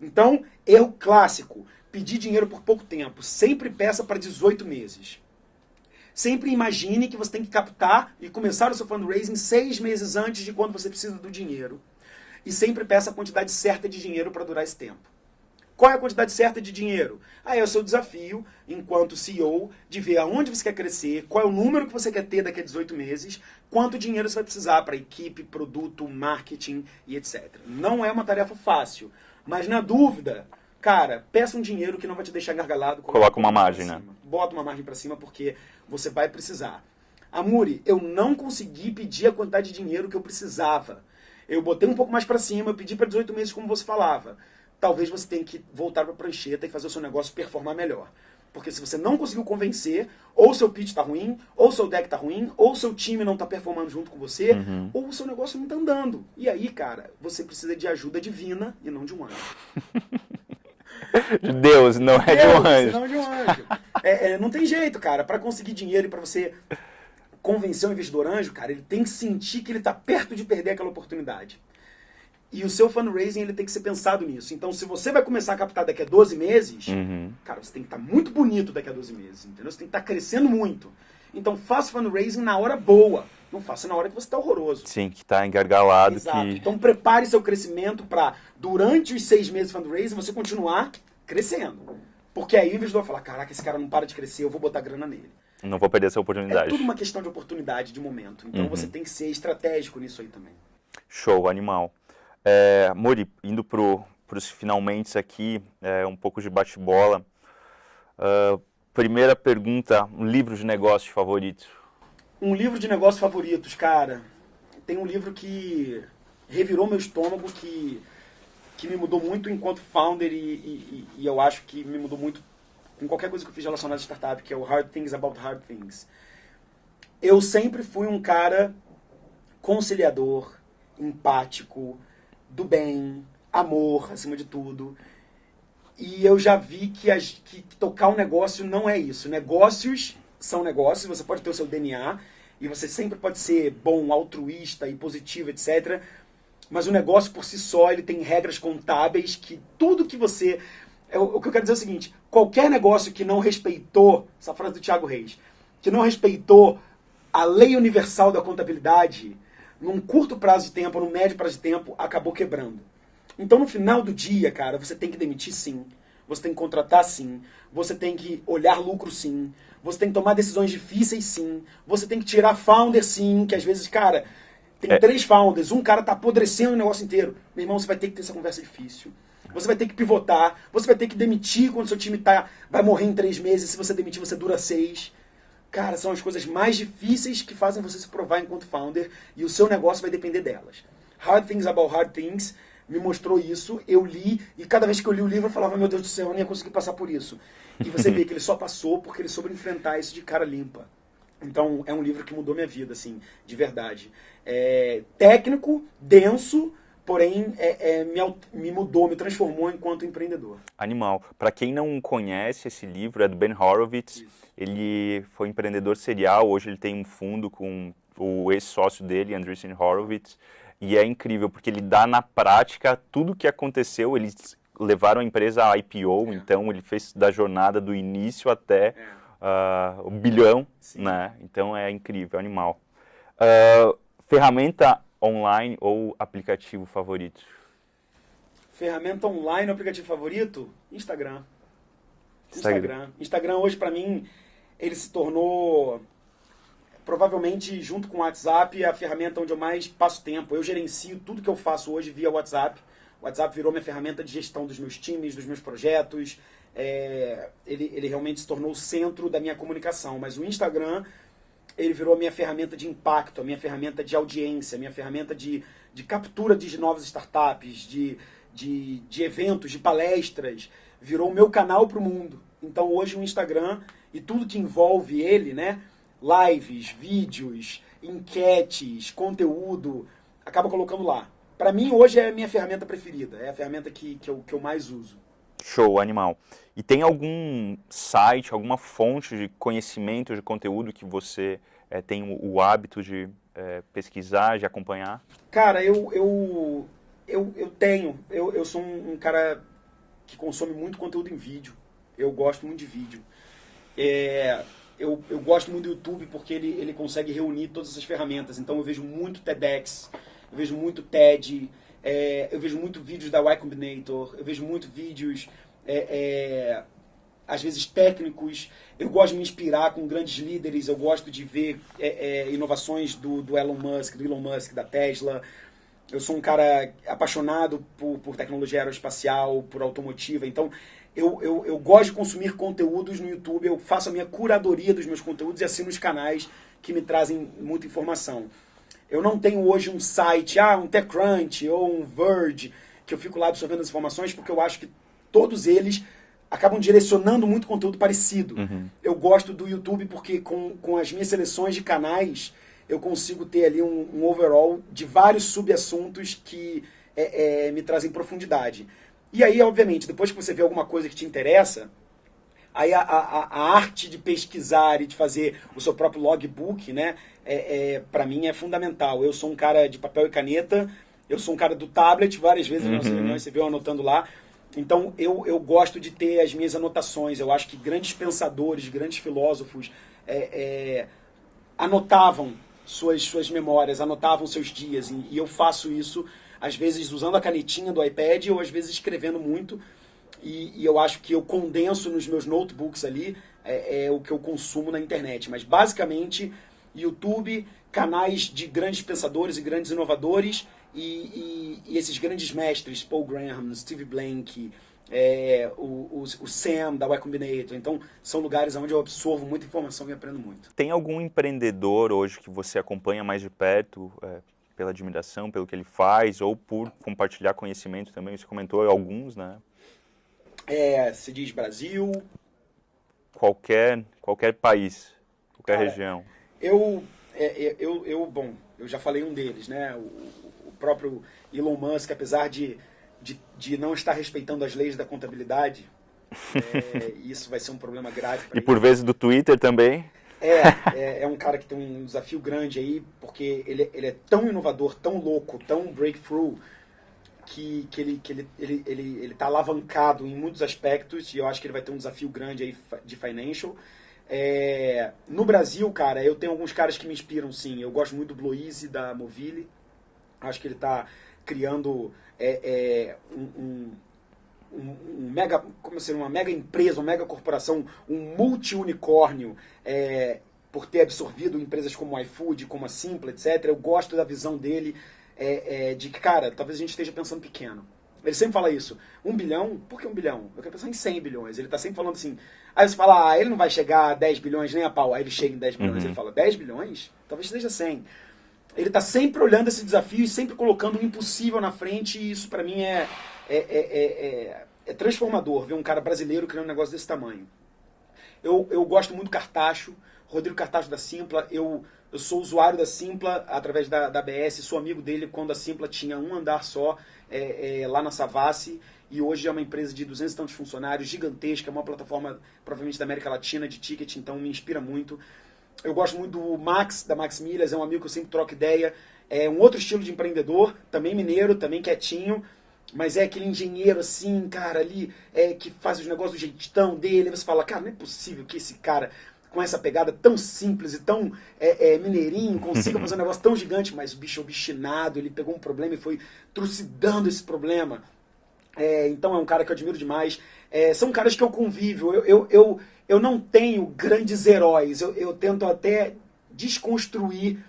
Então, erro clássico, pedir dinheiro por pouco tempo. Sempre peça para 18 meses. Sempre imagine que você tem que captar e começar o seu fundraising 6 meses antes de quando você precisa do dinheiro. E sempre peça a quantidade certa de dinheiro para durar esse tempo. Qual é a quantidade certa de dinheiro? Aí é o seu desafio, enquanto CEO, de ver aonde você quer crescer, qual é o número que você quer ter daqui a 18 meses, quanto dinheiro você vai precisar para equipe, produto, marketing e etc. Não é uma tarefa fácil, mas na dúvida, cara, peça um dinheiro que não vai te deixar gargalado. Coloca uma margem, né? Bota uma margem para cima porque você vai precisar. Amuri, eu não consegui pedir a quantidade de dinheiro que eu precisava. Eu botei um pouco mais para cima, eu pedi para 18 meses como você falava. Talvez você tenha que voltar para a prancheta e fazer o seu negócio performar melhor. Porque se você não conseguiu convencer, ou o seu pitch está ruim, ou o seu deck está ruim, ou o seu time não está performando junto com você, ou o seu negócio não está andando. E aí, cara, você precisa de ajuda divina e não de um anjo. De Deus, não é de um anjo. Não de um anjo. Não tem jeito, cara. Para conseguir dinheiro e para você convencer um investidor anjo, cara, ele tem que sentir que ele está perto de perder aquela oportunidade. E o seu fundraising ele tem que ser pensado nisso. Então, se você vai começar a captar daqui a 12 meses, cara, você tem que estar muito bonito daqui a 12 meses, entendeu? Você tem que estar crescendo muito. Então, faça fundraising na hora boa. Não faça na hora que você está horroroso. Sim, que está engargalado. Exato. Então, prepare seu crescimento para, durante os 6 meses de fundraising, você continuar crescendo. Porque aí o investidor vai falar, caraca, esse cara não para de crescer, eu vou botar grana nele. Não vou perder essa É oportunidade. tudo uma questão de oportunidade, de momento. Então você tem que ser estratégico nisso aí também. Show, animal. Muri, indo pros finalmente aqui, um pouco de bate-bola. Primeira pergunta, um livro de negócio favorito? Um livro de negócios favoritos, cara. Tem um livro que revirou meu estômago, que me mudou muito enquanto founder e eu acho que me mudou muito com qualquer coisa que eu fiz relacionada a startup, que é o Hard Things About Hard Things. Eu sempre fui um cara conciliador, empático, do bem, amor, acima de tudo. E eu já vi que tocar um negócio não é isso. Negócios são negócios, você pode ter o seu DNA, e você sempre pode ser bom, altruísta e positivo, etc. Mas o negócio por si só, ele tem regras contábeis que tudo que você... O que eu quero dizer é o seguinte, qualquer negócio que não respeitou, essa frase do Thiago Reis, que não respeitou a lei universal da contabilidade, num curto prazo de tempo, num médio prazo de tempo, acabou quebrando. Então, no final do dia, cara, você tem que demitir sim, você tem que contratar sim, você tem que olhar lucro sim, você tem que tomar decisões difíceis sim, você tem que tirar founder sim, que às vezes, cara, tem 3 founders, um cara tá apodrecendo o negócio inteiro. Meu irmão, você vai ter que ter essa conversa difícil. Você vai ter que pivotar, você vai ter que demitir quando seu time vai morrer em 3 meses, se você demitir você dura 6. Cara, são as coisas mais difíceis que fazem você se provar enquanto founder e o seu negócio vai depender delas. Hard Things About Hard Things me mostrou isso, eu li, e cada vez que eu li o livro eu falava, meu Deus do céu, eu nem ia conseguir passar por isso. E você vê que ele só passou porque ele soube enfrentar isso de cara limpa. Então, é um livro que mudou minha vida, assim, de verdade. Técnico, denso, porém me mudou, me transformou enquanto empreendedor. Animal. Para quem não conhece, esse livro é do Ben Horowitz. Isso. Ele foi empreendedor serial, hoje ele tem um fundo com o ex-sócio dele, Andreessen Horowitz, e é incrível, porque ele dá na prática tudo o que aconteceu. Eles levaram a empresa a IPO, então ele fez da jornada do início até o bilhão, né? Então é incrível, animal. Ferramenta online ou aplicativo favorito? Ferramenta online ou aplicativo favorito? Instagram. Instagram hoje, pra mim, ele se tornou, provavelmente, junto com o WhatsApp, a ferramenta onde eu mais passo tempo. Eu gerencio tudo que eu faço hoje via WhatsApp. O WhatsApp virou minha ferramenta de gestão dos meus times, dos meus projetos. Ele realmente se tornou o centro da minha comunicação. Mas o Instagram, ele virou a minha ferramenta de impacto, a minha ferramenta de audiência, a minha ferramenta de captura de novas startups, de eventos, de palestras. Virou o meu canal para o mundo. Então hoje o Instagram e tudo que envolve ele, né? Lives, vídeos, enquetes, conteúdo, acaba colocando lá. Para mim hoje é a minha ferramenta preferida, é a ferramenta que eu mais uso. Show, animal. E tem algum site, alguma fonte de conhecimento, de conteúdo que você tem o hábito de pesquisar, de acompanhar? Cara, eu tenho. Eu sou um cara que consome muito conteúdo em vídeo. Eu gosto muito de vídeo. Eu gosto muito do YouTube porque ele consegue reunir todas essas ferramentas. Então eu vejo muito TEDx, eu vejo muito TED, eu vejo muito vídeos da Y Combinator, eu vejo muito vídeos, às vezes técnicos. Eu gosto de me inspirar com grandes líderes, eu gosto de ver inovações do Elon Musk, da Tesla. Eu sou um cara apaixonado por tecnologia aeroespacial, por automotiva, então eu gosto de consumir conteúdos no YouTube, eu faço a minha curadoria dos meus conteúdos e assino os canais que me trazem muita informação. Eu não tenho hoje um site, um TechCrunch ou um Verge, que eu fico lá absorvendo as informações, porque eu acho que todos eles acabam direcionando muito conteúdo parecido. Uhum. Eu gosto do YouTube porque com as minhas seleções de canais, eu consigo ter ali um overall de vários subassuntos que me trazem profundidade. E aí, obviamente, depois que você vê alguma coisa que te interessa, aí a arte de pesquisar e de fazer o seu próprio logbook, né, para mim é fundamental. Eu sou um cara de papel e caneta, eu sou um cara do tablet, várias vezes nas nossas reuniões você vê eu anotando lá. Então eu gosto de ter as minhas anotações. Eu acho que grandes pensadores, grandes filósofos anotavam suas memórias, anotavam seus dias, e eu faço isso às vezes usando a canetinha do iPad ou às vezes escrevendo muito. e eu acho que eu condenso nos meus notebooks ali o que eu consumo na internet. Mas basicamente, YouTube, canais de grandes pensadores e grandes inovadores e esses grandes mestres, Paul Graham, Steve Blank, o Sam da Y Combinator. Então, são lugares onde eu absorvo muita informação e aprendo muito. Tem algum empreendedor hoje que você acompanha mais de perto, pela admiração, pelo que ele faz, ou por compartilhar conhecimento também? Você comentou alguns, né? Se diz Brasil. Qualquer país, qualquer Cara, região. Bom, eu já falei um deles, né? O próprio Elon Musk, apesar de não estar respeitando as leis da contabilidade, isso vai ser um problema grave para ele. E por vezes do Twitter também. É um cara que tem um desafio grande aí, porque ele é tão inovador, tão louco, tão breakthrough, que ele está alavancado em muitos aspectos, e eu acho que ele vai ter um desafio grande aí de financial. No Brasil, cara, eu tenho alguns caras que me inspiram, sim. Eu gosto muito do Bloise, da Movile. Acho que ele está criando uma mega empresa, uma mega corporação, um multi-unicórnio, por ter absorvido empresas como o iFood, como a Simpla, etc. Eu gosto da visão dele, de que, cara, talvez a gente esteja pensando pequeno. Ele sempre fala isso. 1 bilhão? Por que 1 bilhão? Eu quero pensar em 100 bilhões. Ele está sempre falando assim. Aí você fala, ele não vai chegar a 10 bilhões nem a pau. Aí ele chega em 10 bilhões. Ele fala, 10 bilhões? Talvez seja 100. Ele está sempre olhando esse desafio e sempre colocando o impossível na frente. E isso, para mim, é transformador. Ver um cara brasileiro criando um negócio desse tamanho. Eu gosto muito do Cartacho. Rodrigo Cartacho da Simpla. Eu sou usuário da Simpla através da ABS. Sou amigo dele quando a Simpla tinha um andar só. Lá na Savassi, e hoje é uma empresa de 200 e tantos funcionários, gigantesca, uma plataforma provavelmente da América Latina de ticket, então me inspira muito. Eu gosto muito do Max, da Max Milhas, é um amigo que eu sempre troco ideia, é um outro estilo de empreendedor, também mineiro, também quietinho, mas é aquele engenheiro assim, cara, ali, que faz os negócios do jeitão dele, aí você fala, cara, não é possível que esse cara, com essa pegada tão simples e tão mineirinho, consiga fazer um negócio tão gigante, mas o bicho é obstinado, ele pegou um problema e foi trucidando esse problema. Então é um cara que eu admiro demais. São caras que eu convivo. Eu não tenho grandes heróis. Eu tento até desconstruir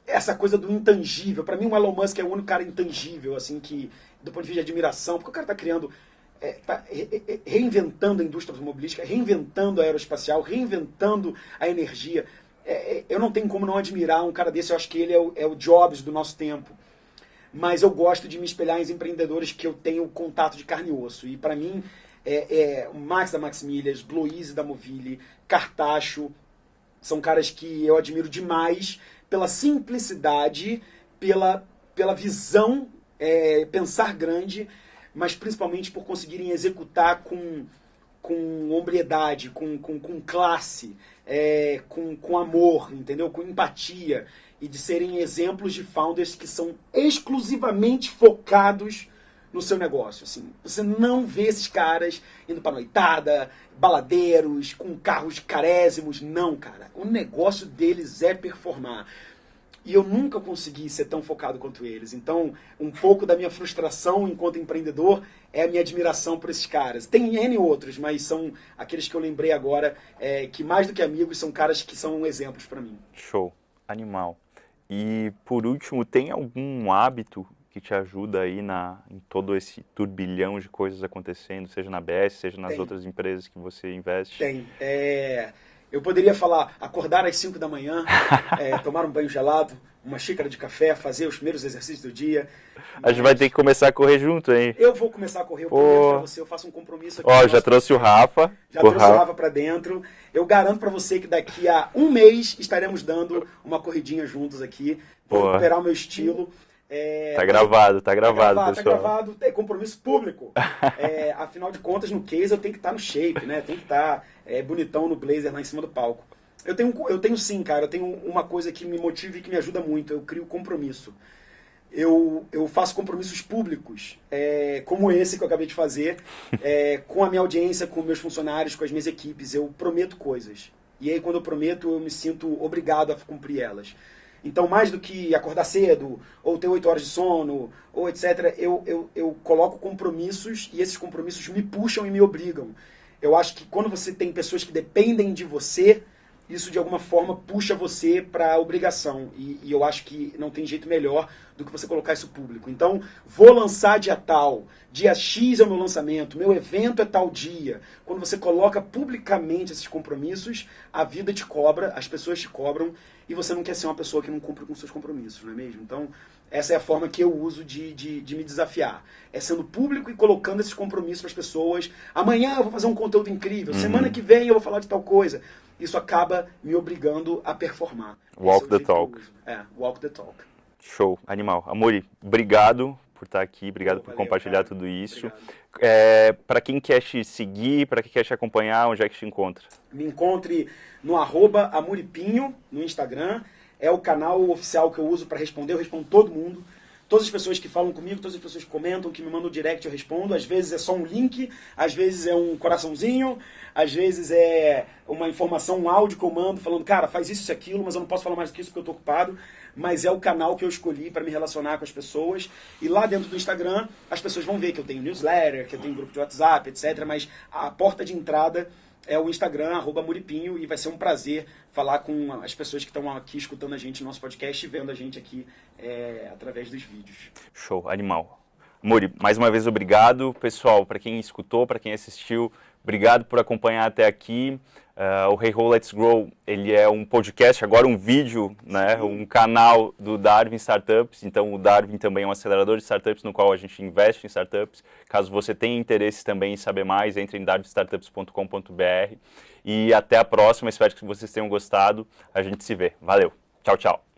essa coisa do intangível. Para mim, o Elon Musk é o único cara intangível, assim, que, do ponto de vista de admiração, porque o cara está criando... Tá reinventando a indústria automobilística, reinventando a aeroespacial, reinventando a energia. Eu não tenho como não admirar um cara desse. Eu acho que ele é o Jobs do nosso tempo. Mas eu gosto de me espelhar em empreendedores que eu tenho contato de carne e osso. E para mim, o Max da Max Milhas, Bloise da Movile, Cartacho, são caras que eu admiro demais pela simplicidade, pela visão, pensar grande, mas principalmente por conseguirem executar com hombridade, com classe, com amor, entendeu? Com empatia, e de serem exemplos de founders que são exclusivamente focados no seu negócio. Assim, você não vê esses caras indo para noitada, baladeiros, com carros carésimos. Não, cara. O negócio deles é performar. E eu nunca consegui ser tão focado quanto eles. Então, um pouco da minha frustração enquanto empreendedor é a minha admiração por esses caras. Tem N outros, mas são aqueles que eu lembrei agora, que mais do que amigos, são caras que são exemplos para mim. Show. Animal. E, por último, tem algum hábito que te ajuda aí em todo esse turbilhão de coisas acontecendo, seja na ABS, seja nas outras empresas que você investe? Tem. Eu poderia falar, acordar às 5 da manhã, tomar um banho gelado, uma xícara de café, fazer os primeiros exercícios do dia. A gente vai ter que começar a correr junto, hein? Eu vou começar a correr, eu prometo pra você, eu faço um compromisso aqui. Ó, já trouxe o Rafa. Já trouxe o Rafa pra dentro. Eu garanto pra você que daqui a um mês estaremos dando uma corridinha juntos aqui. Vou recuperar o meu estilo. Tá gravado, pessoal. Tá gravado, é compromisso público. Afinal de contas, no case eu tenho que estar no shape, né? Tem que estar bonitão no blazer lá em cima do palco. Eu tenho sim, cara. Eu tenho uma coisa que me motiva e que me ajuda muito. Eu crio compromisso. Eu faço compromissos públicos, como esse que eu acabei de fazer, com a minha audiência, com meus funcionários, com as minhas equipes. Eu prometo coisas. E aí, quando eu prometo, eu me sinto obrigado a cumprir elas. Então, mais do que acordar cedo, ou ter 8 horas de sono, ou etc., eu coloco compromissos e esses compromissos me puxam e me obrigam. Eu acho que quando você tem pessoas que dependem de você, isso de alguma forma puxa você para a obrigação. E eu acho que não tem jeito melhor do que você colocar isso público. Então, vou lançar dia tal, dia X é o meu lançamento, meu evento é tal dia. Quando você coloca publicamente esses compromissos, a vida te cobra, as pessoas te cobram, e você não quer ser uma pessoa que não cumpre com seus compromissos, não é mesmo? Então, essa é a forma que eu uso de me desafiar. É sendo público e colocando esses compromissos para as pessoas. Amanhã eu vou fazer um conteúdo incrível, semana que vem eu vou falar de tal coisa. Isso acaba me obrigando a performar. Walk the talk. Walk the talk. Show, animal. Amori, obrigado por estar aqui, obrigado por compartilhar tudo isso. Para quem quer te seguir, para quem quer te acompanhar, onde é que te encontra? Me encontre no @amuripinho no Instagram. É o canal oficial que eu uso para responder, eu respondo todo mundo. Todas as pessoas que falam comigo, todas as pessoas que comentam, que me mandam direct, eu respondo. Às vezes é só um link, às vezes é um coraçãozinho, às vezes é uma informação, um áudio que eu mando falando, cara, faz isso e aquilo, mas eu não posso falar mais do que isso porque eu estou ocupado. Mas é o canal que eu escolhi para me relacionar com as pessoas. E lá dentro do Instagram, as pessoas vão ver que eu tenho newsletter, que eu tenho grupo de WhatsApp, etc. Mas a porta de entrada é o Instagram, @Muripinho, e vai ser um prazer falar com as pessoas que estão aqui escutando a gente no nosso podcast e vendo a gente aqui através dos vídeos. Show, animal. Muri, mais uma vez obrigado. Pessoal, para quem escutou, para quem assistiu, obrigado por acompanhar até aqui. O Hey Ho, Let's Grow, ele é um podcast, agora um vídeo, né, um canal do Darwin Startups. Então o Darwin também é um acelerador de startups no qual a gente investe em startups. Caso você tenha interesse também em saber mais, entre em darwinstartups.com.br. E até a próxima, espero que vocês tenham gostado. A gente se vê. Valeu. Tchau, tchau.